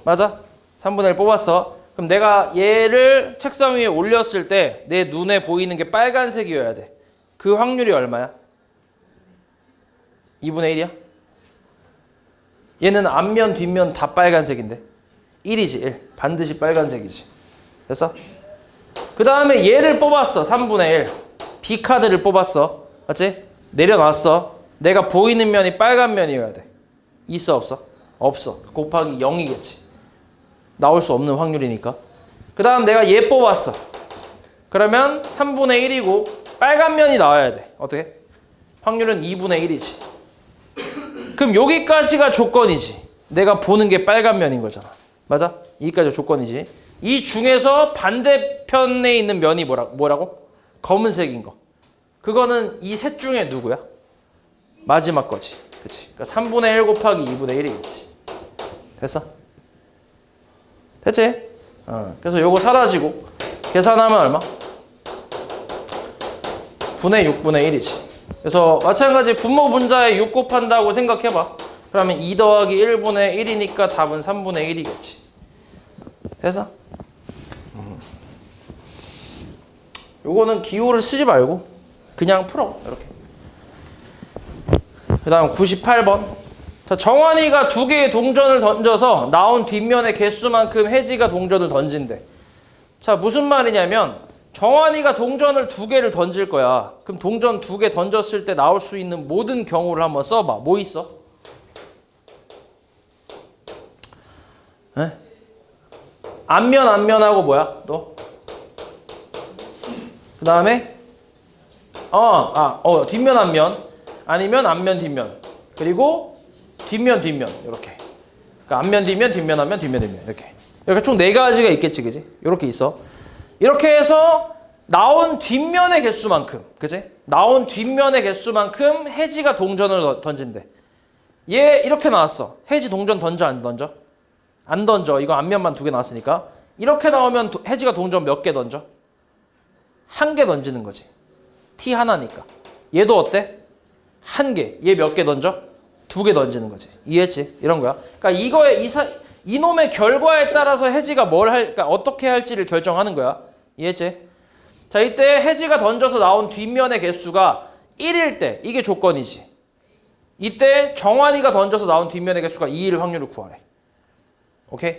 S1: 맞아? 3분의 1 뽑았어. 그럼 내가 얘를 책상 위에 올렸을 때 내 눈에 보이는 게 빨간색이어야 돼. 그 확률이 얼마야? 2분의 1이야? 얘는 앞면, 뒷면 다 빨간색인데 1이지. 1. 반드시 빨간색이지. 됐어? 그 다음에 얘를 뽑았어. 3분의 1. B카드를 뽑았어. 맞지? 내려놨어. 내가 보이는 면이 빨간 면이어야 돼. 있어 없어? 없어. 곱하기 0이겠지. 나올 수 없는 확률이니까. 그 다음 내가 얘 뽑았어. 그러면 3분의 1이고 빨간 면이 나와야 돼. 어떻게? 확률은 2분의 1이지. 그럼 여기까지가 조건이지. 내가 보는 게 빨간 면인 거잖아. 맞아? 여기까지가 조건이지. 이 중에서 반대편에 있는 면이 뭐라고? 검은색인 거. 그거는 이 셋 중에 누구야? 마지막 거지. 그치? 그러니까 3분의 1 곱하기 2분의 1이겠지. 됐어? 됐지? 그래서 요거 사라지고 계산하면 얼마? 분의 6분의 1이지. 그래서 마찬가지 분모 분자에 6 곱한다고 생각해봐. 그러면 2 더하기 1분의 1이니까 답은 3분의 1이겠지. 됐어? 요거는 기호를 쓰지 말고 그냥 풀어. 이렇게. 그 다음 98번. 자, 정환이가 2개의 동전을 던져서 나온 뒷면의 개수만큼 혜지가 동전을 던진대. 자, 무슨 말이냐면 정환이가 동전을 2개를 던질 거야. 그럼 동전 2개 던졌을 때 나올 수 있는 모든 경우를 한번 써봐. 뭐 있어? 에? 앞면하고 뭐야? 또? 그 다음에 뒷면 앞면 아니면 앞면 뒷면 그리고 뒷면 이렇게. 그러니까 앞면 뒷면 뒷면 앞면 뒷면 이렇게 총 4가지가 있겠지, 그지? 이렇게 있어. 이렇게 해서 나온 뒷면의 개수만큼, 그지? 나온 뒷면의 개수만큼 혜지가 동전을 던진대. 얘 이렇게 나왔어. 혜지 동전 던져 안 던져? 안 던져. 이거 앞면만 2개 나왔으니까. 이렇게 나오면 혜지가 동전 몇 개 던져? 1개 던지는 거지. T 하나니까. 얘도 어때? 1개. 얘 몇 개 던져? 2개 던지는 거지. 이해했지? 이런 거야. 그러니까 이놈의 결과에 따라서 혜지가 그러니까 어떻게 할지를 결정하는 거야. 이해했지? 자, 이때 혜지가 던져서 나온 뒷면의 개수가 1일 때 이게 조건이지. 이때 정환이가 던져서 나온 뒷면의 개수가 2일 확률을 구하래. 오케이?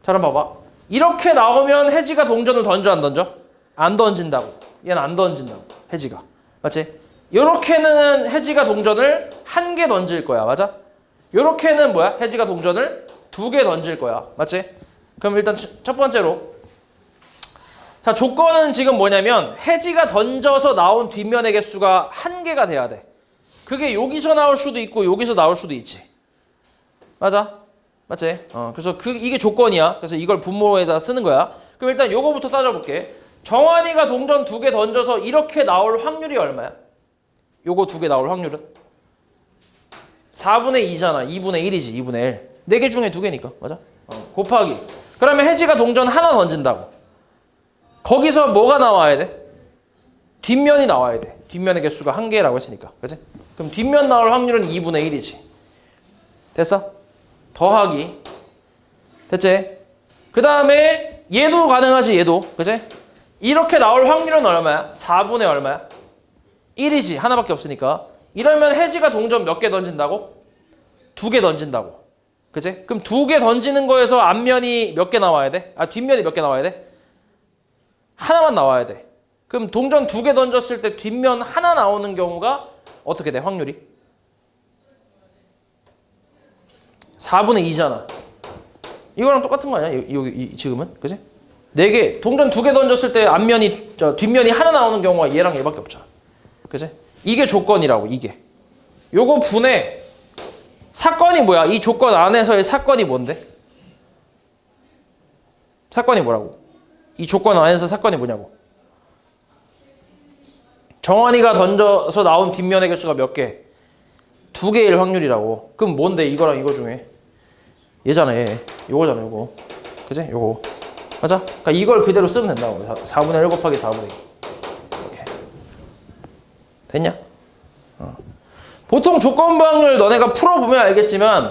S1: 자, 그럼 봐봐. 이렇게 나오면 해지가 동전을 던져 안 던져? 안 던진다고. 얘는 안 던진다고. 해지가. 맞지? 요렇게는 해지가 동전을 1개 던질 거야. 맞아? 요렇게는 뭐야? 해지가 동전을 2개 던질 거야. 맞지? 그럼 일단 첫 번째로 자, 조건은 지금 뭐냐면 해지가 던져서 나온 뒷면의 개수가 1개가 돼야 돼. 그게 여기서 나올 수도 있고 여기서 나올 수도 있지. 맞아? 맞지? 그래서 이게 조건이야. 그래서 이걸 분모에다 쓰는 거야. 그럼 일단 요거부터 따져볼게. 정환이가 동전 2개 던져서 이렇게 나올 확률이 얼마야? 요거 2개 나올 확률은? 4분의 2잖아. 2분의 1이지. 2분의 1. 4개 중에 2개니까. 맞아? 곱하기. 그러면 해지가 동전 하나 던진다고. 거기서 뭐가 나와야 돼? 뒷면이 나와야 돼. 뒷면의 개수가 1개라고 했으니까. 그치? 그럼 뒷면 나올 확률은 2분의 1이지. 됐어? 더하기. 됐지? 그 다음에 얘도 가능하지. 얘도. 그치? 이렇게 나올 확률은 얼마야? 4분의 얼마야? 1이지. 하나밖에 없으니까. 이러면 해지가 동전 몇 개 던진다고? 2개 던진다고. 그치? 그럼 2개 던지는 거에서 앞면이 몇 개 나와야 돼? 뒷면이 몇 개 나와야 돼? 하나만 나와야 돼. 그럼 동전 2개 던졌을 때 뒷면 하나 나오는 경우가 어떻게 돼? 확률이? 4분의 2잖아. 이거랑 똑같은 거 아니야? 여기 지금은? 그치? 4개. 동전 2개 던졌을 때 뒷면이 하나 나오는 경우가 얘랑 얘밖에 없잖아. 그치? 이게 조건이라고, 이게. 요거 분해. 사건이 뭐야? 이 조건 안에서의 사건이 뭔데? 사건이 뭐라고? 이 조건 안에서 사건이 뭐냐고? 정환이가 던져서 나온 뒷면의 개수가 몇 개? 2개일 확률이라고. 그럼 뭔데? 이거랑 이거 중에? 얘잖아, 얘. 요거잖아, 요거. 그치? 요거. 맞아? 그러니까 이걸 그대로 쓰면 된다고. 4분의 1 곱하기 4분의 2. 이렇게. 됐냐? 보통 조건방을 너네가 풀어보면 알겠지만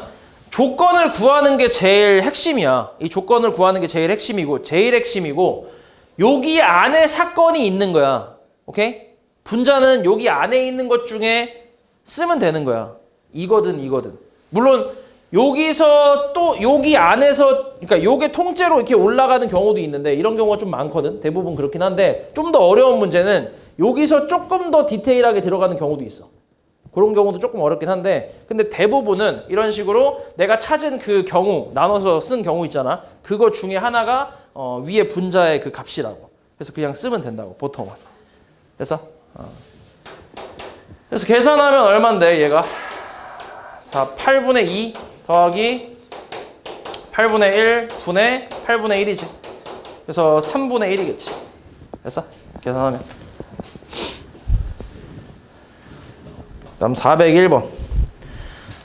S1: 조건을 구하는 게 제일 핵심이야. 이 조건을 구하는 게 제일 핵심이고 여기 안에 사건이 있는 거야. 오케이? 분자는 여기 안에 있는 것 중에 쓰면 되는 거야. 이거든. 물론 여기서 또 여기 안에서 그러니까 요게 통째로 이렇게 올라가는 경우도 있는데 이런 경우가 좀 많거든. 대부분 그렇긴 한데 좀 더 어려운 문제는 여기서 조금 더 디테일하게 들어가는 경우도 있어. 그런 경우도 조금 어렵긴 한데 근데 대부분은 이런 식으로 내가 찾은 그 경우 나눠서 쓴 경우 있잖아. 그거 중에 하나가 위에 분자의 그 값이라고. 그래서 그냥 쓰면 된다고 보통은. 됐어? 그래서 계산하면 얼만데 얘가 8분의 2 더하기 8분의 1 분의 8분의 1이지. 그래서 3분의 1이겠지. 됐어? 계산하면 다음 401번.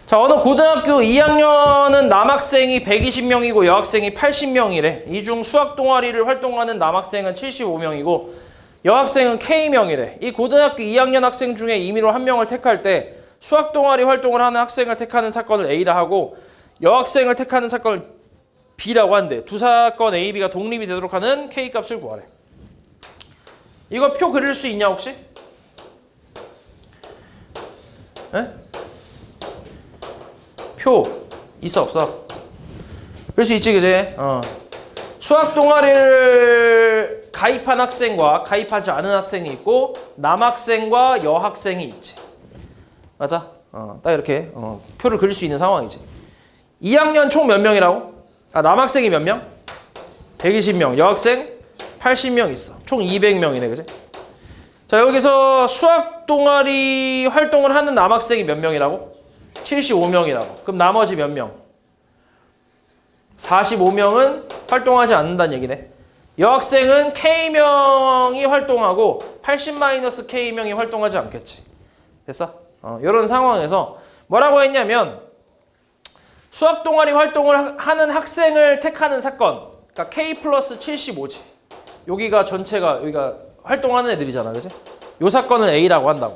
S1: 자, 어느 고등학교 2학년은 남학생이 120명이고 여학생이 80명이래. 이 중 수학 동아리를 활동하는 남학생은 75명이고 여학생은 K명이래. 이 고등학교 2학년 학생 중에 임의로 한 명을 택할 때 수학 동아리 활동을 하는 학생을 택하는 사건을 A라 하고 여학생을 택하는 사건을 B라고 한대. 두 사건 A, B가 독립이 되도록 하는 K값을 구하래. 이거 표 그릴 수 있냐 혹시? 에? 표 있어 없어? 그럴 수 있지 그지? 수학 동아리를 가입한 학생과 가입하지 않은 학생이 있고 남학생과 여학생이 있지. 맞아? 딱 이렇게 표를 그릴 수 있는 상황이지. 2학년 총 몇 명이라고? 남학생이 몇 명? 120명. 여학생 80명 있어. 총 200명이네 그지? 자, 여기서 수학 동아리 활동을 하는 남학생이 몇 명이라고? 75명이라고. 그럼 나머지 몇 명? 45명은 활동하지 않는다는 얘기네. 여학생은 K명이 활동하고 80-K명이 활동하지 않겠지. 됐어? 이런 상황에서 뭐라고 했냐면 수학 동아리 활동을 하는 학생을 택하는 사건. 그러니까 K 플러스 75지. 여기가 전체가 여기가 활동하는 애들이잖아. 그지? 요 사건을 A라고 한다고.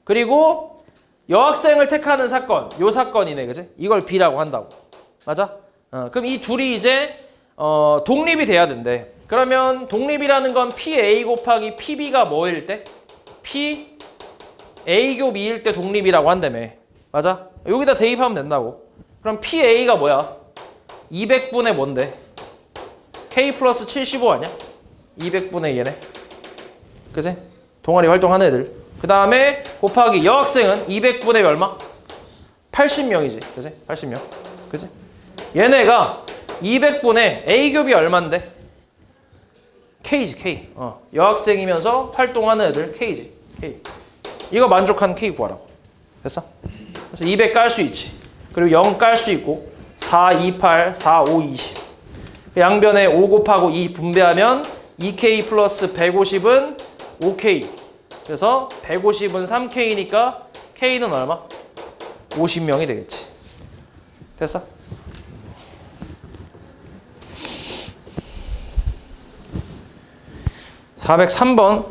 S1: 그리고 여학생을 택하는 사건. 요 사건이네. 그지? 이걸 B라고 한다고. 맞아? 그럼 이 둘이 이제 독립이 돼야 된대. 그러면 독립이라는 건 PA 곱하기 PB가 뭐일 때? P A 교 B일 때 독립이라고 한다며. 맞아? 여기다 대입하면 된다고. 그럼 PA가 뭐야? 200분의 뭔데? K 플러스 75 아니야? 200분의 얘네. 그지? 동아리 활동하는 애들. 그 다음에 곱하기 여학생은 200분의 얼마? 80명이지. 그지? 80명. 그지? 얘네가 200분의 A교비 얼만데? K지, K. 여학생이면서 활동하는 애들 K지. K. 이거 만족한 K 구하라고. 됐어? 그래서 200 깔 수 있지. 그리고 0 깔 수 있고 4, 2, 8, 4, 5, 20. 양변에 5 곱하고 2 분배하면 2K 플러스 150은 5K. 그래서 150은 3K니까 K는 얼마? 50명이 되겠지. 됐어? (403번)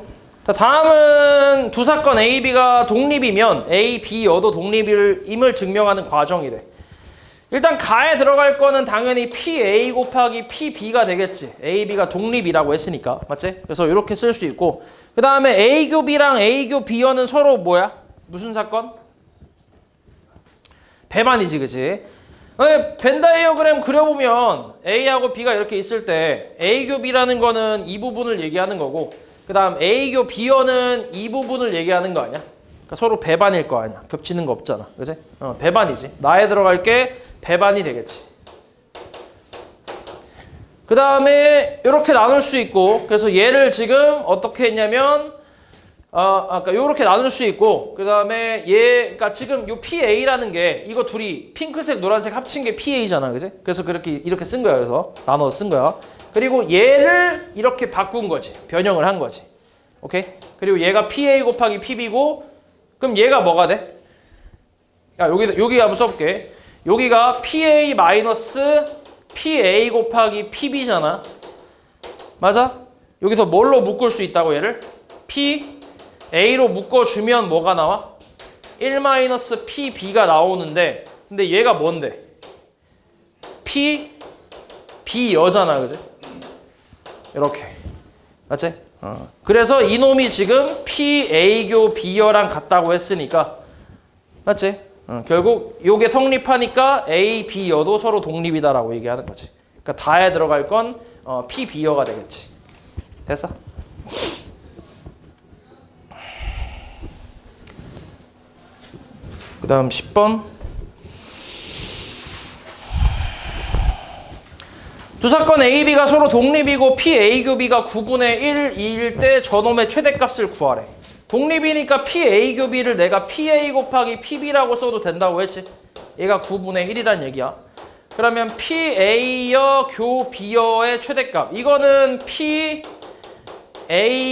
S1: 자, 다음은 두 사건 A, B가 독립이면 A, B여도 독립임을 증명하는 과정이래. 일단 가에 들어갈 거는 당연히 PA 곱하기 PB가 되겠지. A, B가 독립이라고 했으니까. 맞지? 그래서 이렇게 쓸 수 있고, 그 다음에 A교 B랑 A교 B여는 서로 뭐야? 무슨 사건? 배반이지, 그치? 벤 다이어그램 그려보면 A하고 B가 이렇게 있을 때 A교 B라는 거는 이 부분을 얘기하는 거고, 그 다음 A교 B여는 이 부분을 얘기하는 거 아니야? 그러니까 서로 배반일 거 아니야. 겹치는 거 없잖아. 그치? 배반이지. 나에 들어갈 게 배반이 되겠지. 그 다음에 이렇게 나눌 수 있고, 그래서 얘를 지금 어떻게 했냐면 아까 요렇게 나눌 수 있고, 그 다음에 그러니까 지금 요 PA라는 게 이거 둘이 핑크색 노란색 합친 게 PA잖아, 그지? 그래서 이렇게 쓴 거야. 그래서 나눠서 쓴 거야. 그리고 얘를 이렇게 바꾼 거지. 변형을 한 거지. 오케이? 그리고 얘가 PA 곱하기 PB고, 그럼 얘가 뭐가 돼? 야, 여기 한번 써볼게. 여기가 PA 마이너스 PA 곱하기 PB잖아. 맞아? 여기서 뭘로 묶을 수 있다고 얘를? PA로 묶어주면 뭐가 나와? 1 마이너스 PB가 나오는데, 근데 얘가 뭔데? B여잖아, 그지? 이렇게. 맞지? 그래서 이놈이 지금 PA교 B여랑 같다고 했으니까, 맞지? 결국 요게 성립하니까 A, B여도 서로 독립이다라고 얘기하는 거지. 그러니까 다에 들어갈 건 P, B여가 되겠지. 됐어? 그 다음 10번. 두 사건 A, B가 서로 독립이고 PA 교비가 9분의 1, 2일 때 저놈의 최대값을 구하래. 독립이니까 PA 교비를 내가 PA 곱하기 PB라고 써도 된다고 했지. 얘가 9분의 1이란 얘기야. 그러면 PA여 교 B여의 최대값. 이거는 PA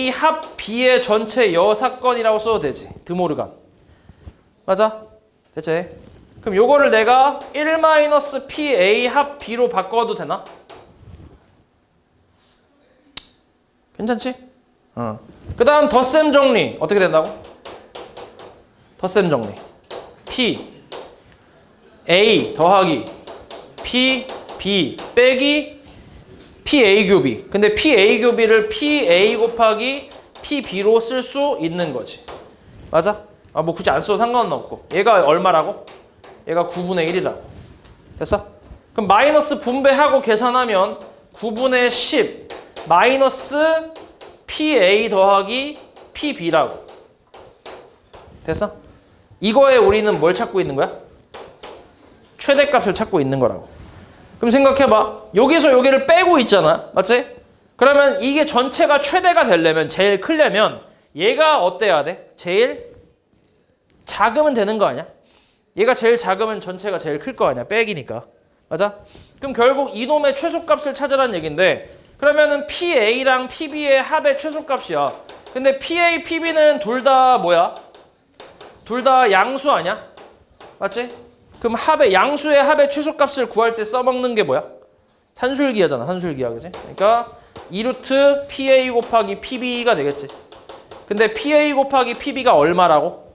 S1: 합 B의 전체 여 사건이라고 써도 되지. 드모르간. 맞아? 됐지? 그럼 요거를 내가 1-PA 합 B로 바꿔도 되나? 괜찮지? 그 다음 덧셈 정리 어떻게 된다고? 덧셈 정리 P A 더하기 P B 빼기 PA 교비. 근데 PA 교비를 PA 곱하기 PB로 쓸 수 있는 거지. 맞아? 뭐 굳이 안 써도 상관은 없고. 얘가 얼마라고? 얘가 9분의 1이라고. 됐어? 그럼 마이너스 분배하고 계산하면 9분의 10 마이너스 PA 더하기 PB라고. 됐어? 이거에 우리는 뭘 찾고 있는 거야? 최대값을 찾고 있는 거라고. 그럼 생각해봐. 여기서 여기를 빼고 있잖아. 맞지? 그러면 이게 전체가 최대가 되려면, 제일 크려면 얘가 어때야 돼? 제일 작으면 되는 거 아니야? 얘가 제일 작으면 전체가 제일 클 거 아니야? 빼기니까. 맞아? 그럼 결국 이놈의 최소값을 찾으라는 얘긴데, 그러면은 PA랑 PB의 합의 최소값이야. 근데 PA, PB는 둘 다 뭐야? 둘 다 양수 아니야? 맞지? 그럼 양수의 합의 최소값을 구할 때 써먹는 게 뭐야? 산술기하잖아. 산술기하, 그지? 그러니까 2루트 PA 곱하기 PB가 되겠지. 근데 PA 곱하기 PB가 얼마라고?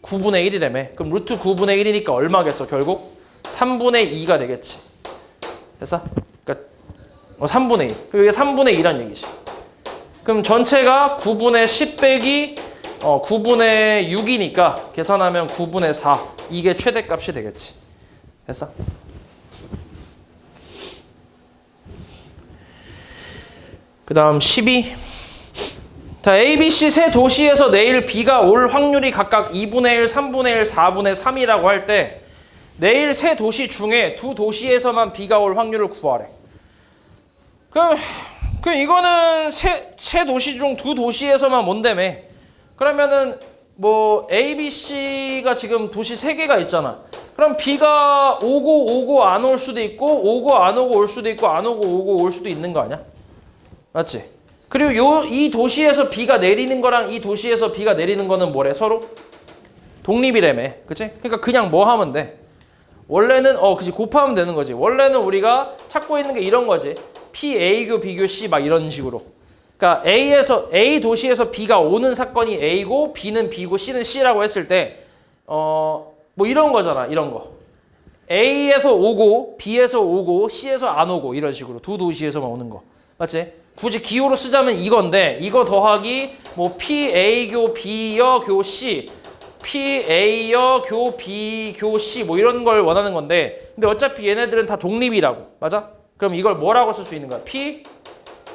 S1: 9분의 1이라며. 그럼 루트 9분의 1이니까 얼마겠어? 결국 3분의 2가 되겠지. 됐어? 그러니까 3분의 1. 그리고 이게 3분의 2란 얘기지. 그럼 전체가 9분의 10 빼기 9분의 6이니까 계산하면 9분의 4. 이게 최대값이 되겠지. 됐어? 그 다음 12. 자, A, B, C 세 도시에서 내일 비가 올 확률이 각각 2분의 1, 3분의 1, 4분의 3이라고 할 때 내일 세 도시 중에 두 도시에서만 비가 올 확률을 구하래. 그럼 이거는 세 도시 중 두 도시에서만 온다며. 그러면은 뭐 A, B, C가 지금 도시 3개가 있잖아. 그럼 비가 오고 안 올 수도 있고 오고 안 오고 올 수도 있고 안 오고 올 수도 있는 거 아니야? 맞지? 그리고 이 도시에서 비가 내리는 거랑 이 도시에서 비가 내리는 거는 뭐래? 서로 독립이라며. 그치? 그러니까 그냥 뭐 하면 돼? 원래는 그치, 곱하면 되는 거지. 원래는 우리가 찾고 있는 게 이런 거지. P, A교, B교, C 막 이런 식으로. 그러니까 A 도시에서 B가 오는 사건이 A고 B는 B고 C는 C라고 했을 때 뭐 이런 거잖아. 이런 거. A에서 오고 B에서 오고 C에서 안 오고 이런 식으로 두 도시에서만 오는 거. 맞지? 굳이 기호로 쓰자면 이건데 이거 더하기 뭐 P, A교, B여, 교, C P, A여, 교, B, 교, C 뭐 이런 걸 원하는 건데 근데 어차피 얘네들은 다 독립이라고. 맞아? 그럼 이걸 뭐라고 쓸 수 있는 거야? P,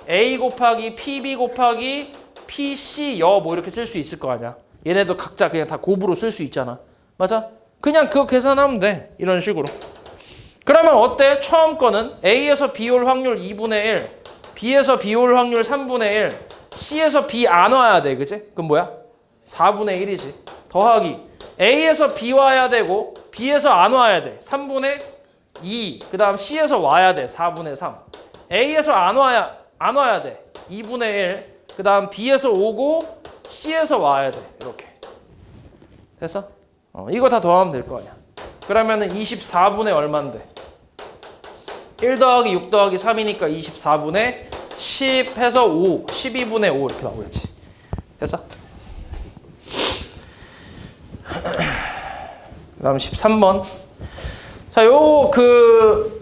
S1: A 곱하기 PB 곱하기 PC 여 뭐 이렇게 쓸 수 있을 거 아니야. 얘네도 각자 그냥 다 곱으로 쓸 수 있잖아. 맞아? 그냥 그거 계산하면 돼. 이런 식으로. 그러면 어때? 처음 거는 A에서 B 올 확률 2분의 1 B에서 B 올 확률 3분의 1 C에서 B 안 와야 돼. 그치? 그럼 뭐야? 4분의 1이지. 더하기 A에서 B 와야 되고 B에서 안 와야 돼. 3분의 2. 그 다음 C에서 와야 돼. 4분의 3. A에서 안 와야 돼. 2분의 1. 그 다음 B에서 오고 C에서 와야 돼. 이렇게. 됐어? 이거 다 더하면 될 거 아니야. 그러면은 24분의 얼만데? 1 더하기 6 더하기 3이니까 24분의 10 해서 5. 12분의 5 이렇게 나오겠지. 됐어? 그 다음 13번. 자,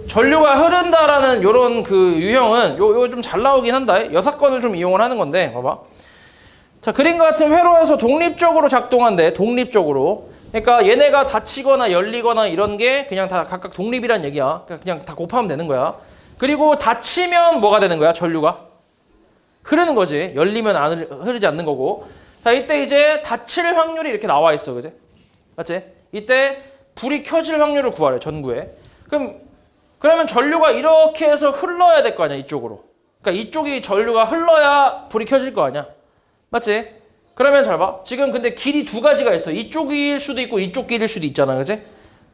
S1: 전류가 흐른다라는 요런 그 유형은 요 좀 잘 나오긴 한다. 여사건을 좀 이용을 하는 건데, 봐봐. 자, 그림과 같은 회로에서 독립적으로 작동한대. 독립적으로. 그러니까 얘네가 닫히거나 열리거나 이런 게 그냥 다 각각 독립이란 얘기야. 그냥 다 곱하면 되는 거야. 그리고 닫히면 뭐가 되는 거야? 전류가 흐르는 거지. 열리면 흐르지 않는 거고. 자, 이때 이제 닫힐 확률이 이렇게 나와 있어. 그지? 맞지? 이때 불이 켜질 확률을 구하래. 전구에. 그러면 전류가 이렇게 해서 흘러야 될 거 아니야. 이쪽으로. 그러니까 이쪽이 전류가 흘러야 불이 켜질 거 아니야. 맞지? 그러면 잘 봐. 지금 근데 길이 두 가지가 있어. 이쪽일 수도 있고 이쪽 길일 수도 있잖아. 그지?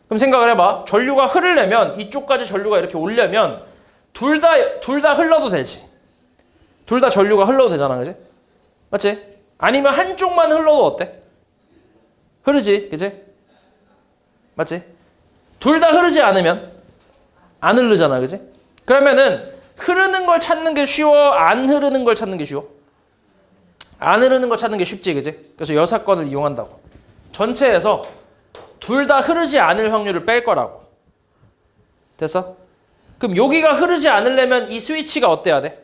S1: 그럼 생각을 해봐. 전류가 흐르려면 이쪽까지 전류가 이렇게 오려면 둘 다 흘러도 되지. 둘 다 전류가 흘러도 되잖아. 그지? 맞지? 아니면 한쪽만 흘러도 어때? 흐르지. 그지? 맞지? 둘 다 흐르지 않으면 안 흐르잖아. 그지? 그러면은 흐르는 걸 찾는 게 쉬워? 안 흐르는 걸 찾는 게 쉬워? 안 흐르는 거 찾는 게 쉽지, 그지? 그래서 여사건을 이용한다고. 전체에서 둘 다 흐르지 않을 확률을 뺄 거라고. 됐어? 그럼 여기가 흐르지 않으려면 이 스위치가 어때야 돼?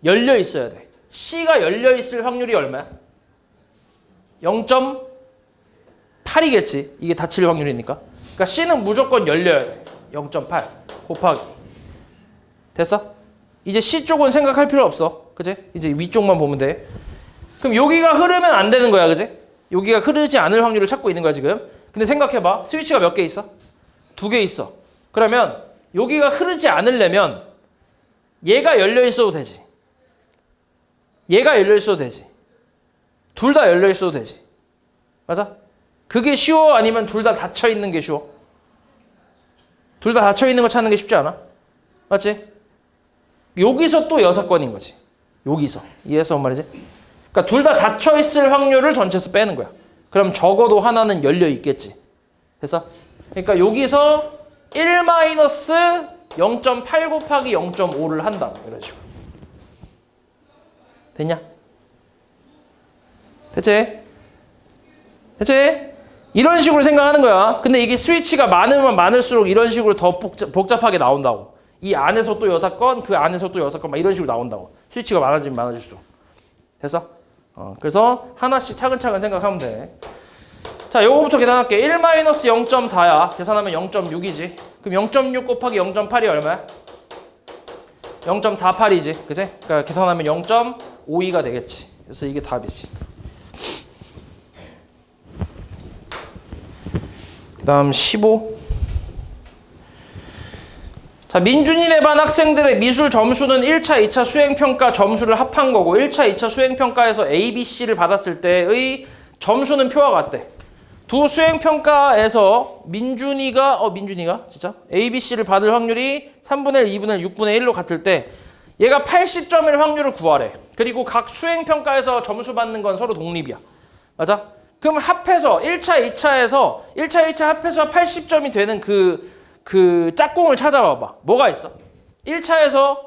S1: 열려 있어야 돼. C가 열려 있을 확률이 얼마야? 0.8이겠지. 이게 닫힐 확률이니까. 그러니까 C는 무조건 열려야 돼. 0.8 곱하기. 됐어? 이제 C 쪽은 생각할 필요 없어. 그지? 이제 위쪽만 보면 돼. 그럼 여기가 흐르면 안 되는 거야. 그지? 여기가 흐르지 않을 확률을 찾고 있는 거야 지금. 근데 생각해봐. 스위치가 몇 개 있어? 2개 있어. 그러면 여기가 흐르지 않으려면 얘가 열려 있어도 되지. 얘가 열려 있어도 되지. 둘 다 열려 있어도 되지. 맞아? 그게 쉬워? 아니면 둘 다 닫혀 있는 게 쉬워? 둘 다 닫혀 있는 거 찾는 게 쉽지 않아? 맞지? 여기서 또 여사건인 거지. 여기서. 이해해서 뭔 말이지? 그러니까 둘 다 닫혀 있을 확률을 전체에서 빼는 거야. 그럼 적어도 하나는 열려 있겠지. 됐어? 그러니까 여기서 1-0.8 곱하기 0.5를 한다. 이런 식으로. 됐냐? 됐지? 됐지? 이런 식으로 생각하는 거야. 근데 이게 스위치가 많으면 많을수록 이런 식으로 더 복잡하게 나온다고. 이 안에서 또 여사건, 그 안에서 또 여사건 막 이런 식으로 나온다고. 스위치가 많아지면 많아질수록. 됐어? 그래서 하나씩 차근차근 생각하면 돼. 자, 요거부터 계산할게. 1-0.4야. 계산하면 0.6이지. 그럼 0.6 곱하기 0.8이 얼마야? 0.48이지. 그지? 그러니까 계산하면 0.52가 되겠지. 그래서 이게 답이지. 그 다음 15. 자, 민준이네 반 학생들의 미술 점수는 1차, 2차 수행평가 점수를 합한 거고 1차, 2차 수행평가에서 A, B, C를 받았을 때의 점수는 표와 같대. 두 수행평가에서 민준이가 진짜 A, B, C를 받을 확률이 3분의 1, 2분의 1, 6분의 1로 같을 때 얘가 80점일 확률을 구하래. 그리고 각 수행평가에서 점수 받는 건 서로 독립이야. 맞아? 그럼 합해서 1차, 2차에서 1차, 2차 합해서 80점이 되는 그 짝꿍을 찾아봐봐. 뭐가 있어? 1차에서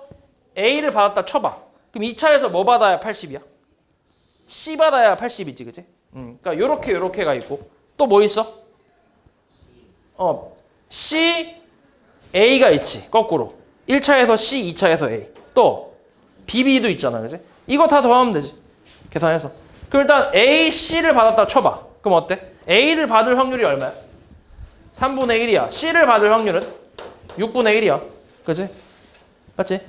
S1: A를 받았다 쳐봐. 그럼 2차에서 뭐 받아야 80이야? C 받아야 80이지, 그치? 그러니까 요렇게가 있고 또 뭐 있어? C, A가 있지, 거꾸로. 1차에서 C, 2차에서 A. 또 BB도 있잖아, 그치? 이거 다 더하면 되지, 계산해서. 그럼 일단 A, C를 받았다 쳐봐. 그럼 어때? A를 받을 확률이 얼마야? 3분의 1이야. C를 받을 확률은 6분의 1이야. 그치? 맞지?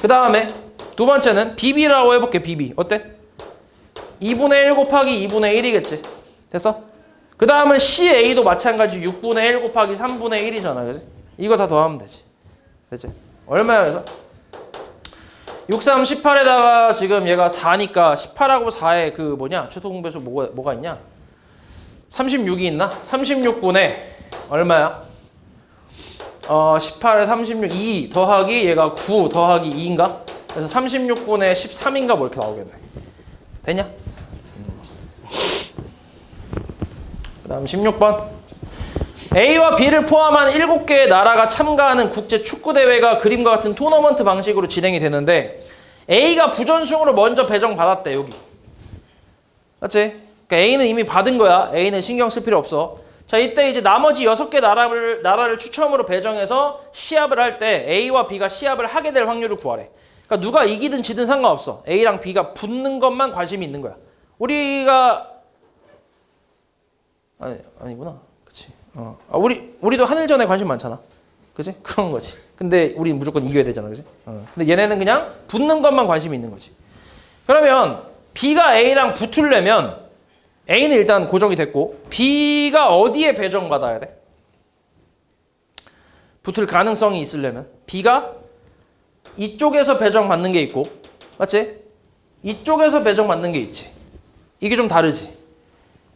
S1: 그 다음에 두 번째는 BB라고 해볼게. BB. 어때? 2분의 1 곱하기 2분의 1이겠지. 됐어? 그 다음은 CA도 마찬가지 6분의 1 곱하기 3분의 1이잖아. 그치? 이거 다 더하면 되지. 됐지? 얼마야 그래서? 6, 3, 18에다가 지금 얘가 4니까 18하고 4에 그 뭐냐? 최소공배수 뭐가 있냐? 36이 있나? 36분의 얼마야? 18에 36, 2 더하기 얘가 9 더하기 2인가? 그래서 36분의 13인가 뭐 이렇게 나오겠네. 됐냐? 그 다음 16번. A와 B를 포함한 7개의 나라가 참가하는 국제 축구대회가 그림과 같은 토너먼트 방식으로 진행이 되는데 A가 부전승으로 먼저 배정받았대, 여기. 맞지? 그러니까 A는 이미 받은 거야. A는 신경 쓸 필요 없어. 자, 이때 이제 나머지 6개 나라를 추첨으로 배정해서 시합을 할 때 A와 B가 시합을 하게 될 확률을 구하래. 그러니까 누가 이기든 지든 상관없어. A랑 B가 붙는 것만 관심이 있는 거야. 우리가 아니구나. 그치. 우리도 한일전에 관심 많잖아. 그치? 그런 거지. 근데 우리 무조건 이겨야 되잖아. 그치? 근데 얘네는 그냥 붙는 것만 관심이 있는 거지. 그러면 B가 A랑 붙으려면 A는 일단 고정이 됐고 B가 어디에 배정받아야 돼? 붙을 가능성이 있으려면 B가 이쪽에서 배정받는 게 있고, 맞지? 이쪽에서 배정받는 게 있지. 이게 좀 다르지.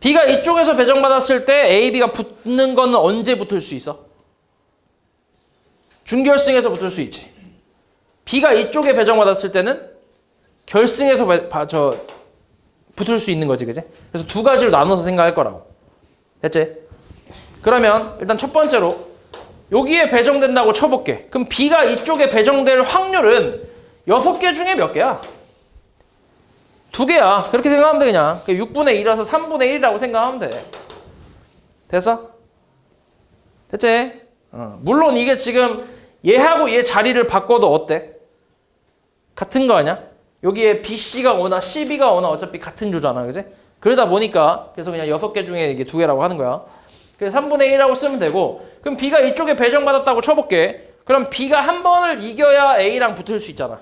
S1: B가 이쪽에서 배정받았을 때 A, B가 붙는 거는 언제 붙을 수 있어? 준결승에서 붙을 수 있지. B가 이쪽에 배정받았을 때는 결승에서 붙을 수 있는 거지, 그지? 그래서 두 가지로 나눠서 생각할 거라고. 됐지? 그러면 일단 첫 번째로 여기에 배정된다고 쳐볼게. 그럼 B가 이쪽에 배정될 확률은 6개 중에 몇 개야? 2개야. 그렇게 생각하면 돼, 그냥. 6분의 1이라서 3분의 1이라고 생각하면 돼. 됐어? 됐지? 물론 이게 지금 얘하고 얘 자리를 바꿔도 어때? 같은 거 아니야? 여기에 BC가 오나 CB가 오나 어차피 같은 조잖아, 그지? 그러다 보니까 그래서 그냥 6개 중에 이게 2개라고 하는 거야. 그래서 3분의 1이라고 쓰면 되고, 그럼 B가 이쪽에 배정받았다고 쳐볼게. 그럼 B가 한 번을 이겨야 A랑 붙을 수 있잖아.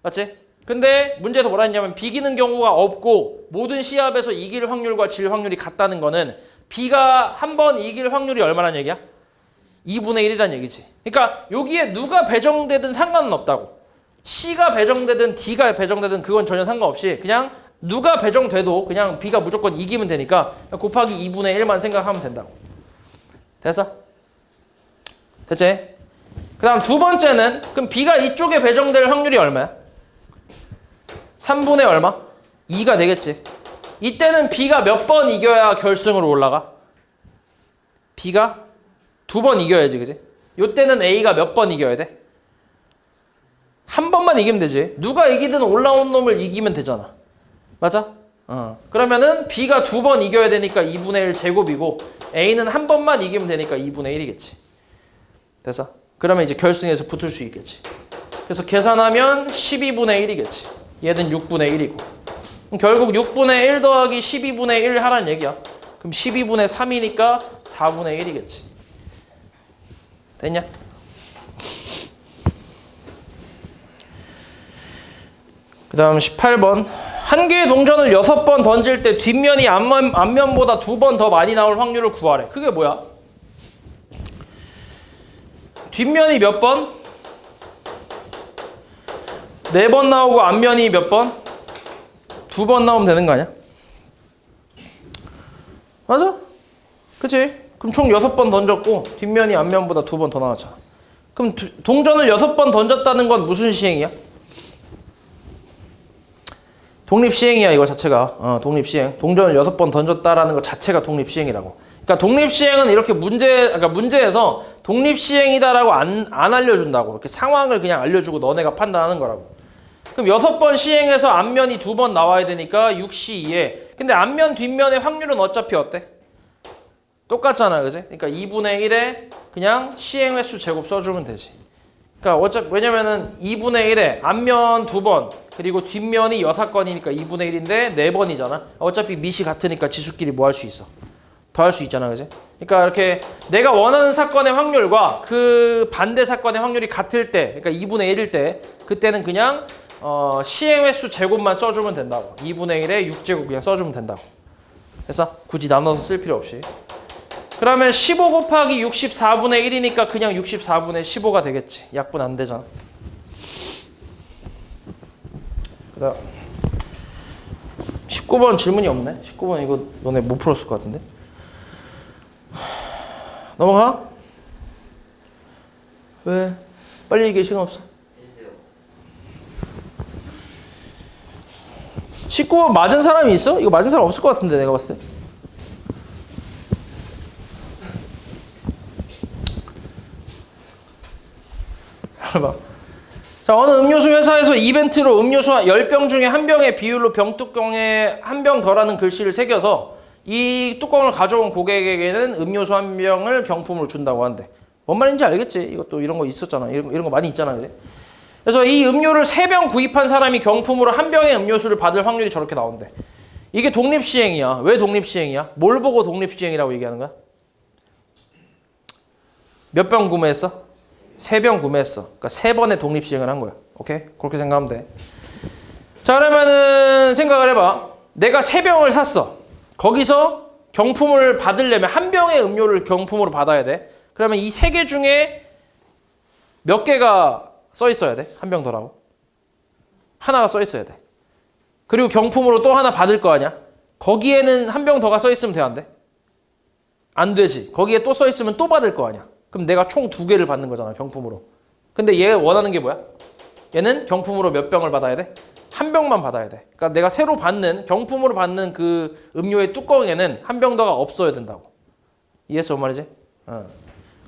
S1: 맞지? 근데 문제에서 뭐라 했냐면 비기는 경우가 없고 모든 시합에서 이길 확률과 질 확률이 같다는 거는 B가 한 번 이길 확률이 얼마란 얘기야? 2분의 1이란 얘기지. 그러니까 여기에 누가 배정되든 상관은 없다고. C가 배정되든 D가 배정되든 그건 전혀 상관없이 그냥 누가 배정돼도 그냥 B가 무조건 이기면 되니까 곱하기 2분의 1만 생각하면 된다고. 됐어? 됐지? 그 다음 두 번째는 그럼 B가 이쪽에 배정될 확률이 얼마야? 3분의 얼마? 2가 되겠지. 이때는 B가 몇 번 이겨야 결승으로 올라가? B가 2번 이겨야지, 그지? 이때는 A가 몇 번 이겨야 돼? 한 번만 이기면 되지. 누가 이기든 올라온 놈을 이기면 되잖아. 맞아? 그러면은 B가 2번 이겨야 되니까 2분의 1 제곱이고 A는 한 번만 이기면 되니까 2분의 1이겠지. 됐어? 그러면 이제 결승에서 붙을 수 있겠지. 그래서 계산하면 12분의 1이겠지. 얘는 6분의 1이고. 결국 6분의 1 더하기 12분의 1 하라는 얘기야. 그럼 12분의 3이니까 4분의 1이겠지. 됐냐? 그 다음 18번. 한 개의 동전을 6번 던질 때 뒷면이 앞면보다 2번 더 많이 나올 확률을 구하래. 그게 뭐야? 뒷면이 몇 번? 4번 나오고 앞면이 몇 번? 2번 나오면 되는 거 아니야? 맞아? 그치? 그럼 총 6번 던졌고 뒷면이 앞면보다 2번 더 나왔잖아. 그럼 동전을 6번 던졌다는 건 무슨 시행이야? 독립시행이야, 이거 자체가. 독립시행. 동전을 6번 던졌다라는 것 자체가 독립시행이라고. 그러니까 독립시행은 이렇게 그러니까 문제에서 독립시행이다라고 안 알려준다고. 이렇게 상황을 그냥 알려주고 너네가 판단하는 거라고. 그럼 6번 시행해서 앞면이 2번 나와야 되니까 6시 2에. 근데 앞면, 뒷면의 확률은 어차피 어때? 똑같잖아, 그지? 그러니까 2분의 1에 그냥 시행 횟수 제곱 써주면 되지. 그러니까 왜냐면은 2분의 1에 앞면 2번, 그리고 뒷면이 6건이니까 2분의 1인데 4번이잖아. 어차피 밑이 같으니까 지수끼리 뭐 할 수 있어? 더 할 수 있잖아, 그지? 그러니까 이렇게 내가 원하는 사건의 확률과 그 반대 사건의 확률이 같을 때, 그러니까 2분의 1일 때, 그때는 그냥 시행 횟수 제곱만 써주면 된다고. 2분의 1에 6제곱 그냥 써주면 된다고. 그래서 굳이 나눠서 쓸 필요 없이. 그러면 15 곱하기 64분의 1이니까 그냥 64분의 15가 되겠지. 약분 안 되잖아. 그다음 19번 질문이 없네. 19번 이거 너네 못 풀었을 것 같은데. 넘어가? 왜? 빨리 얘기해. 시간 없어. 19번 맞은 사람이 있어? 이거 맞은 사람 없을 것 같은데 내가 봤을 때. 봐. 자, 어느 음료수 회사에서 이벤트로 음료수 10병 중에 한 병의 비율로 병뚜껑에 한 병 더라는 글씨를 새겨서 이 뚜껑을 가져온 고객에게는 음료수 한 병을 경품으로 준다고 한대. 뭔 말인지 알겠지? 이것도 이런 거 있었잖아. 이런 거 많이 있잖아, 그지? 그래서 이 음료를 3병 구입한 사람이 경품으로 한 병의 음료수를 받을 확률이 저렇게 나온대. 이게 독립시행이야. 왜 독립시행이야? 뭘 보고 독립시행이라고 얘기하는 거야? 몇 병 구매했어? 3병 구매했어. 그러니까 3번의 독립시행을 한 거야. 오케이? 그렇게 생각하면 돼. 자, 그러면은 생각을 해봐. 내가 3병을 샀어. 거기서 경품을 받으려면 한 병의 음료를 경품으로 받아야 돼. 그러면 이 3개 중에 몇 개가 써 있어야 돼? 한 병 더라고. 하나가 써 있어야 돼. 그리고 경품으로 또 하나 받을 거 아니야? 거기에는 한 병 더가 써 있으면 돼, 안 돼? 안 되지. 거기에 또 써 있으면 또 받을 거 아니야? 그럼 내가 총 2개를 받는 거잖아, 경품으로. 근데 얘 원하는 게 뭐야? 얘는 경품으로 몇 병을 받아야 돼? 한 병만 받아야 돼. 그러니까 내가 새로 받는, 경품으로 받는 그 음료의 뚜껑에는 한 병 더가 없어야 된다고. 이해했어, 뭔 말이지?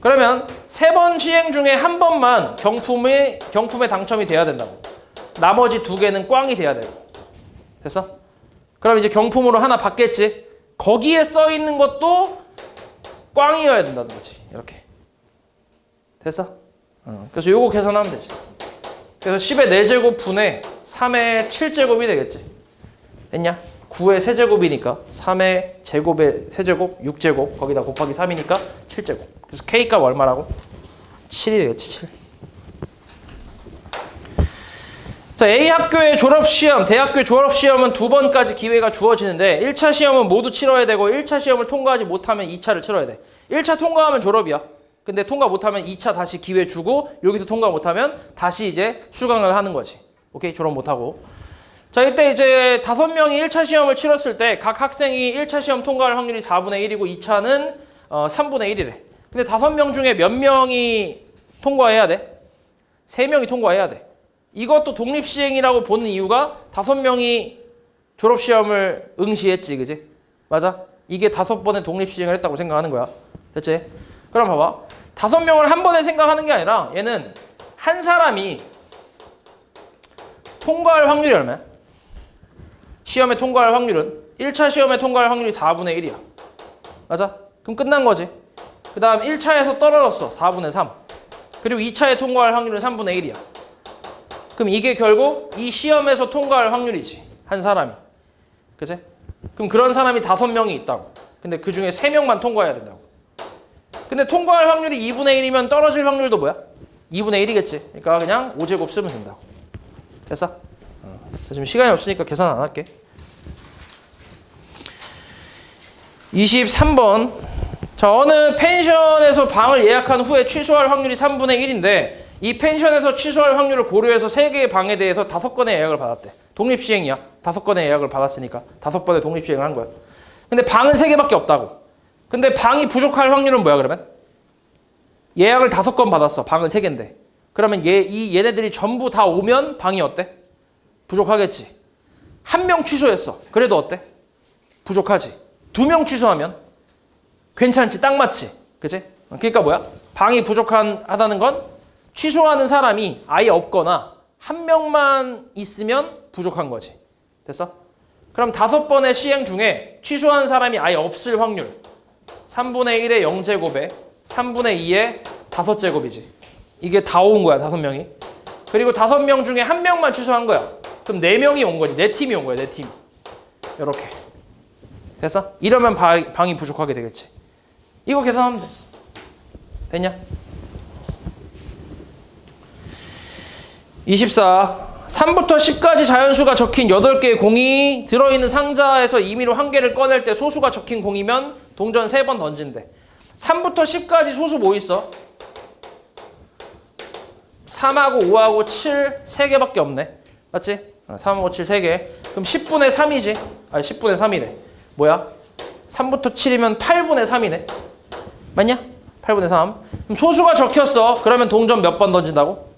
S1: 그러면 3번 시행 중에 한 번만 경품에 당첨이 돼야 된다고. 나머지 2개는 꽝이 돼야 되고. 됐어? 그럼 이제 경품으로 하나 받겠지? 거기에 써 있는 것도 꽝이어야 된다는 거지. 이렇게. 됐어? 그래서 요거 계산하면 되지. 그래서 10의 4제곱 분의 3의 7제곱이 되겠지. 됐냐? 9의 세제곱이니까 3의 제곱의 세제곱, 6제곱, 거기다 곱하기 3이니까 7제곱. 그래서 K값 얼마라고? 7이 되겠지, 7. 자, A 학교의 졸업시험, 대학교 졸업시험은 2번까지 기회가 주어지는데 1차 시험은 모두 치러야 되고 1차 시험을 통과하지 못하면 2차를 치러야 돼. 1차 통과하면 졸업이야. 근데 통과 못하면 2차 다시 기회 주고 여기서 통과 못하면 다시 이제 수강을 하는 거지. 오케이? 졸업 못하고. 자, 이때 이제 5명이 1차 시험을 치렀을 때 각 학생이 1차 시험 통과할 확률이 4분의 1이고 2차는 3분의 1이래. 근데 5명 중에 몇 명이 통과해야 돼? 3명이 통과해야 돼. 이것도 독립시행이라고 보는 이유가 5명이 졸업시험을 응시했지, 그지? 맞아? 이게 5번의 독립시행을 했다고 생각하는 거야. 됐지? 그럼 봐봐. 5명을 한 번에 생각하는 게 아니라 얘는 한 사람이 통과할 확률이 얼마야? 시험에 통과할 확률은 1차 시험에 통과할 확률이 4분의 1이야. 맞아? 그럼 끝난 거지. 그 다음 1차에서 떨어졌어. 4분의 3. 그리고 2차에 통과할 확률은 3분의 1이야. 그럼 이게 결국 이 시험에서 통과할 확률이지. 한 사람이. 그치? 그럼 그런 사람이 5명이 있다고. 근데 그 중에 3명만 통과해야 된다고. 근데 통과할 확률이 2분의 1이면 떨어질 확률도 뭐야? 2분의 1이겠지. 그러니까 그냥 5제곱 쓰면 된다고. 됐어? 지금 시간이 없으니까 계산 안 할게. 23번. 자, 어느 펜션에서 방을 예약한 후에 취소할 확률이 3분의 1인데 이 펜션에서 취소할 확률을 고려해서 3개의 방에 대해서 5건의 예약을 받았대. 독립시행이야. 5건의 예약을 받았으니까 5번의 독립시행을 한 거야. 근데 방은 3개밖에 없다고. 근데 방이 부족할 확률은 뭐야 그러면? 예약을 5건 받았어. 방은 3개인데. 그러면 얘네들이 전부 다 오면 방이 어때? 부족하겠지. 1명 취소했어. 그래도 어때? 부족하지. 2명 취소하면 괜찮지. 딱 맞지. 그치? 그러니까 뭐야? 방이 부족하다는 건 취소하는 사람이 아예 없거나 1명만 있으면 부족한 거지. 됐어? 그럼 5번의 시행 중에 취소한 사람이 아예 없을 확률 3분의 1의 0제곱에 3분의 2의 5제곱이지. 이게 다 온 거야. 5명이. 그리고 5명 중에 1명만 취소한 거야. 그럼 4명이 온 거지. 4팀이 온 거야. 4팀. 이렇게. 됐어? 이러면 방이 부족하게 되겠지. 이거 계산하면 돼. 됐냐? 24. 3부터 10까지 자연수가 적힌 8개의 공이 들어있는 상자에서 임의로 1개를 꺼낼 때 소수가 적힌 공이면 동전 3번 던진대. 3부터 10까지 소수 뭐 있어? 3하고 5하고 7 3개밖에 없네. 맞지? 3하고 7 3개. 그럼 10분의 3이지? 아니 10분의 3이래. 뭐야? 3부터 7이면 8분의 3이네. 맞냐? 8분의 3. 그럼 소수가 적혔어. 그러면 동전 몇 번 던진다고?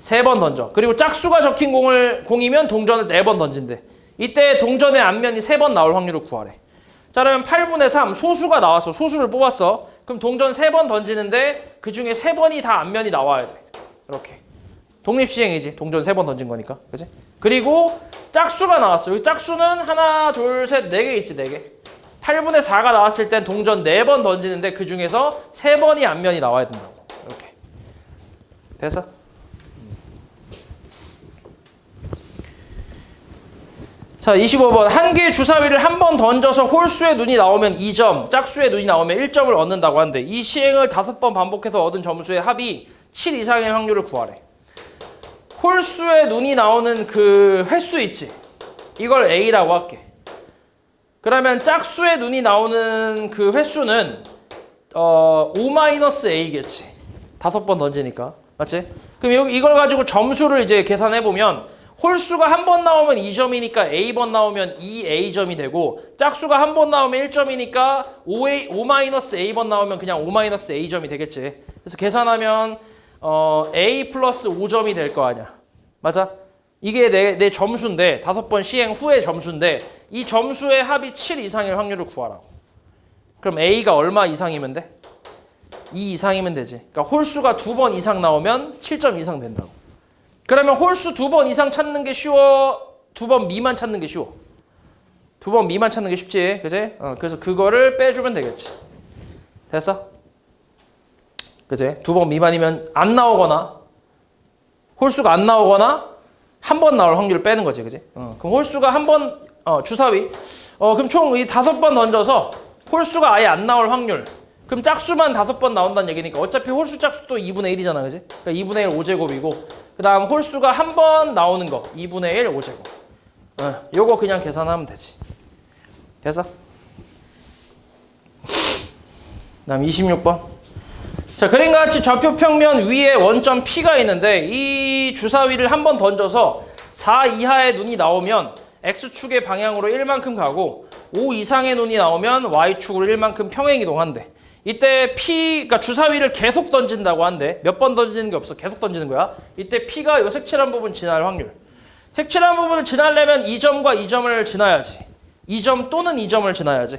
S1: 3번 던져. 그리고 짝수가 적힌 공이면 동전을 4번 던진대. 이때 동전의 앞면이 3번 나올 확률을 구하래. 자, 그러면 8분의 3 소수가 나왔어. 소수를 뽑았어. 그럼 동전 3번 던지는데 그 중에 3번이 다 앞면이 나와야 돼. 이렇게. 독립시행이지. 동전 3번 던진 거니까. 그치? 그리고 짝수가 나왔어. 여기 짝수는 하나, 둘, 셋, 4개 있지. 4개. 8분의 4가 나왔을 땐 동전 4번 던지는데 그 중에서 3번이 앞면이 나와야 된다고. 이렇게. 됐어? 자, 25번. 한 개의 주사위를 한 번 던져서 홀수의 눈이 나오면 2점, 짝수의 눈이 나오면 1점을 얻는다고 하는데 이 시행을 5번 반복해서 얻은 점수의 합이 7 이상의 확률을 구하래. 홀수의 눈이 나오는 그 횟수 있지? 이걸 A라고 할게. 그러면 짝수의 눈이 나오는 그 횟수는 5-A겠지. 5번 던지니까. 맞지? 그럼 이걸 가지고 점수를 이제 계산해보면 홀수가 한 번 나오면 2점이니까 A번 나오면 2A점이 되고 짝수가 한 번 나오면 1점이니까 5-A번 나오면 그냥 5-A점이 되겠지. 그래서 계산하면 A 플러스 5점이 될 거 아니야. 맞아? 이게 내 점수인데 5번 시행 후의 점수인데 이 점수의 합이 7 이상일 확률을 구하라고. 그럼 A가 얼마 이상이면 돼? 2 이상이면 되지. 그러니까 홀수가 2번 이상 나오면 7점 이상 된다고. 그러면 홀수 2번 이상 찾는 게 쉬워? 2번 미만 찾는 게 쉬워? 2번 미만 찾는 게 쉽지. 그지? 그래서 그거를 빼주면 되겠지. 됐어? 그지? 2번 미만이면 안 나오거나 홀수가 안 나오거나 한 번 나올 확률을 빼는 거지. 그지? 그럼 홀수가 한 번 주사위 그럼 총 이 5번 던져서 홀수가 아예 안 나올 확률. 그럼 짝수만 5번 나온다는 얘기니까 어차피 홀수 짝수도 2분의 1이잖아. 그지? 그러니까 2분의 1 5제곱이고 그 다음 홀수가 한 번 나오는 거 2분의 1 5제곱. 요거 그냥 계산하면 되지. 됐어? 그 다음 26번. 자, 그림과 같이 좌표 평면 위에 원점 P가 있는데 이 주사위를 한 번 던져서 4 이하의 눈이 나오면 X축의 방향으로 1만큼 가고 5 이상의 눈이 나오면 Y축으로 1만큼 평행 이동한대. 이때 P, 그러니까 주사위를 계속 던진다고 한대. 몇 번 던지는 게 없어. 계속 던지는 거야. 이때 P가 요 색칠한 부분 지날 확률. 색칠한 부분을 지나려면 2점과 2점을 지나야지. 2점 또는 2점을 지나야지.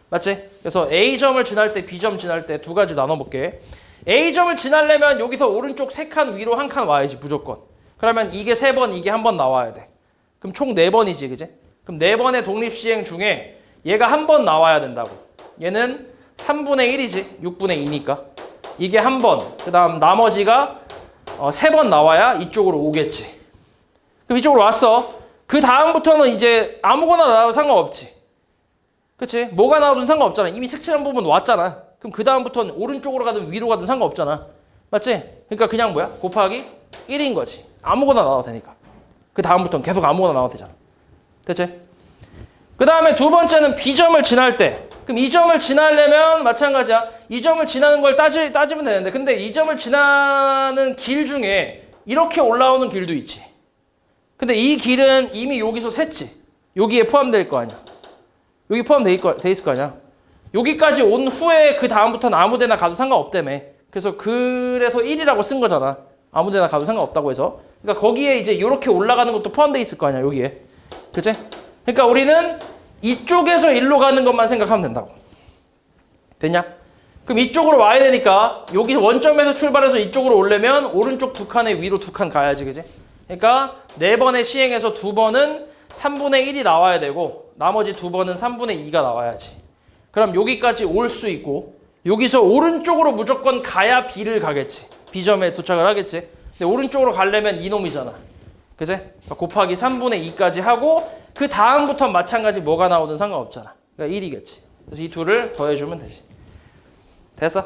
S1: 맞지? 그래서 A점을 지날 때, B점 지날 때 두 가지 나눠볼게. A점을 지나려면 여기서 오른쪽 3칸 위로 1칸 와야지 무조건. 그러면 이게 3번, 이게 1번 나와야 돼. 그럼 총 4번이지, 그지? 그럼 4번의 독립시행 중에 얘가 1번 나와야 된다고. 얘는 3분의 1이지. 6분의 2니까. 이게 1번. 그 다음 나머지가 3번 나와야 이쪽으로 오겠지. 그럼 이쪽으로 왔어. 그 다음부터는 이제 아무거나 나와도 상관없지. 그치? 뭐가 나와도 상관없잖아. 이미 색칠한 부분 왔잖아. 그럼 그 다음부터는 오른쪽으로 가든 위로 가든 상관없잖아. 맞지? 그러니까 그냥 뭐야? 곱하기 1인 거지. 아무거나 나와도 되니까. 그치? 그 다음부터는 계속 아무거나 나와도 되잖아. 됐지? 그 다음에 두 번째는 B점을 지날 때. 그럼 이 점을 지나려면 마찬가지야. 이 점을 지나는 걸 따지면 되는데, 근데 이 점을 지나는 길 중에 이렇게 올라오는 길도 있지. 근데 이 길은 이미 여기서 샜지. 여기에 포함될 거 아니야. 여기 포함돼 있을 거 아니야. 여기까지 온 후에 그 다음부터는 아무 데나 가도 상관없다며. 그래서 1이라고 쓴 거잖아. 아무 데나 가도 상관없다고 해서. 그러니까 거기에 이제 이렇게 올라가는 것도 포함돼 있을 거 아니야, 여기에. 그치? 그러니까 우리는 이쪽에서 일로 가는 것만 생각하면 된다고. 됐냐? 그럼 이쪽으로 와야 되니까 여기 원점에서 출발해서 이쪽으로 오려면 오른쪽 두 칸에 위로 두 칸 가야지, 그지? 그러니까 4번의 시행에서 2번은 3분의 1이 나와야 되고 나머지 2번은 3분의 2가 나와야지. 그럼 여기까지 올 수 있고 여기서 오른쪽으로 무조건 가야 B를 가겠지. B점에 도착을 하겠지. 근데 오른쪽으로 가려면 이놈이잖아. 그지? 그러니까 곱하기 3분의 2까지 하고 그 다음부터는 마찬가지 뭐가 나오든 상관없잖아. 그러니까 1이겠지. 그래서 이 둘을 더해주면 되지. 됐어?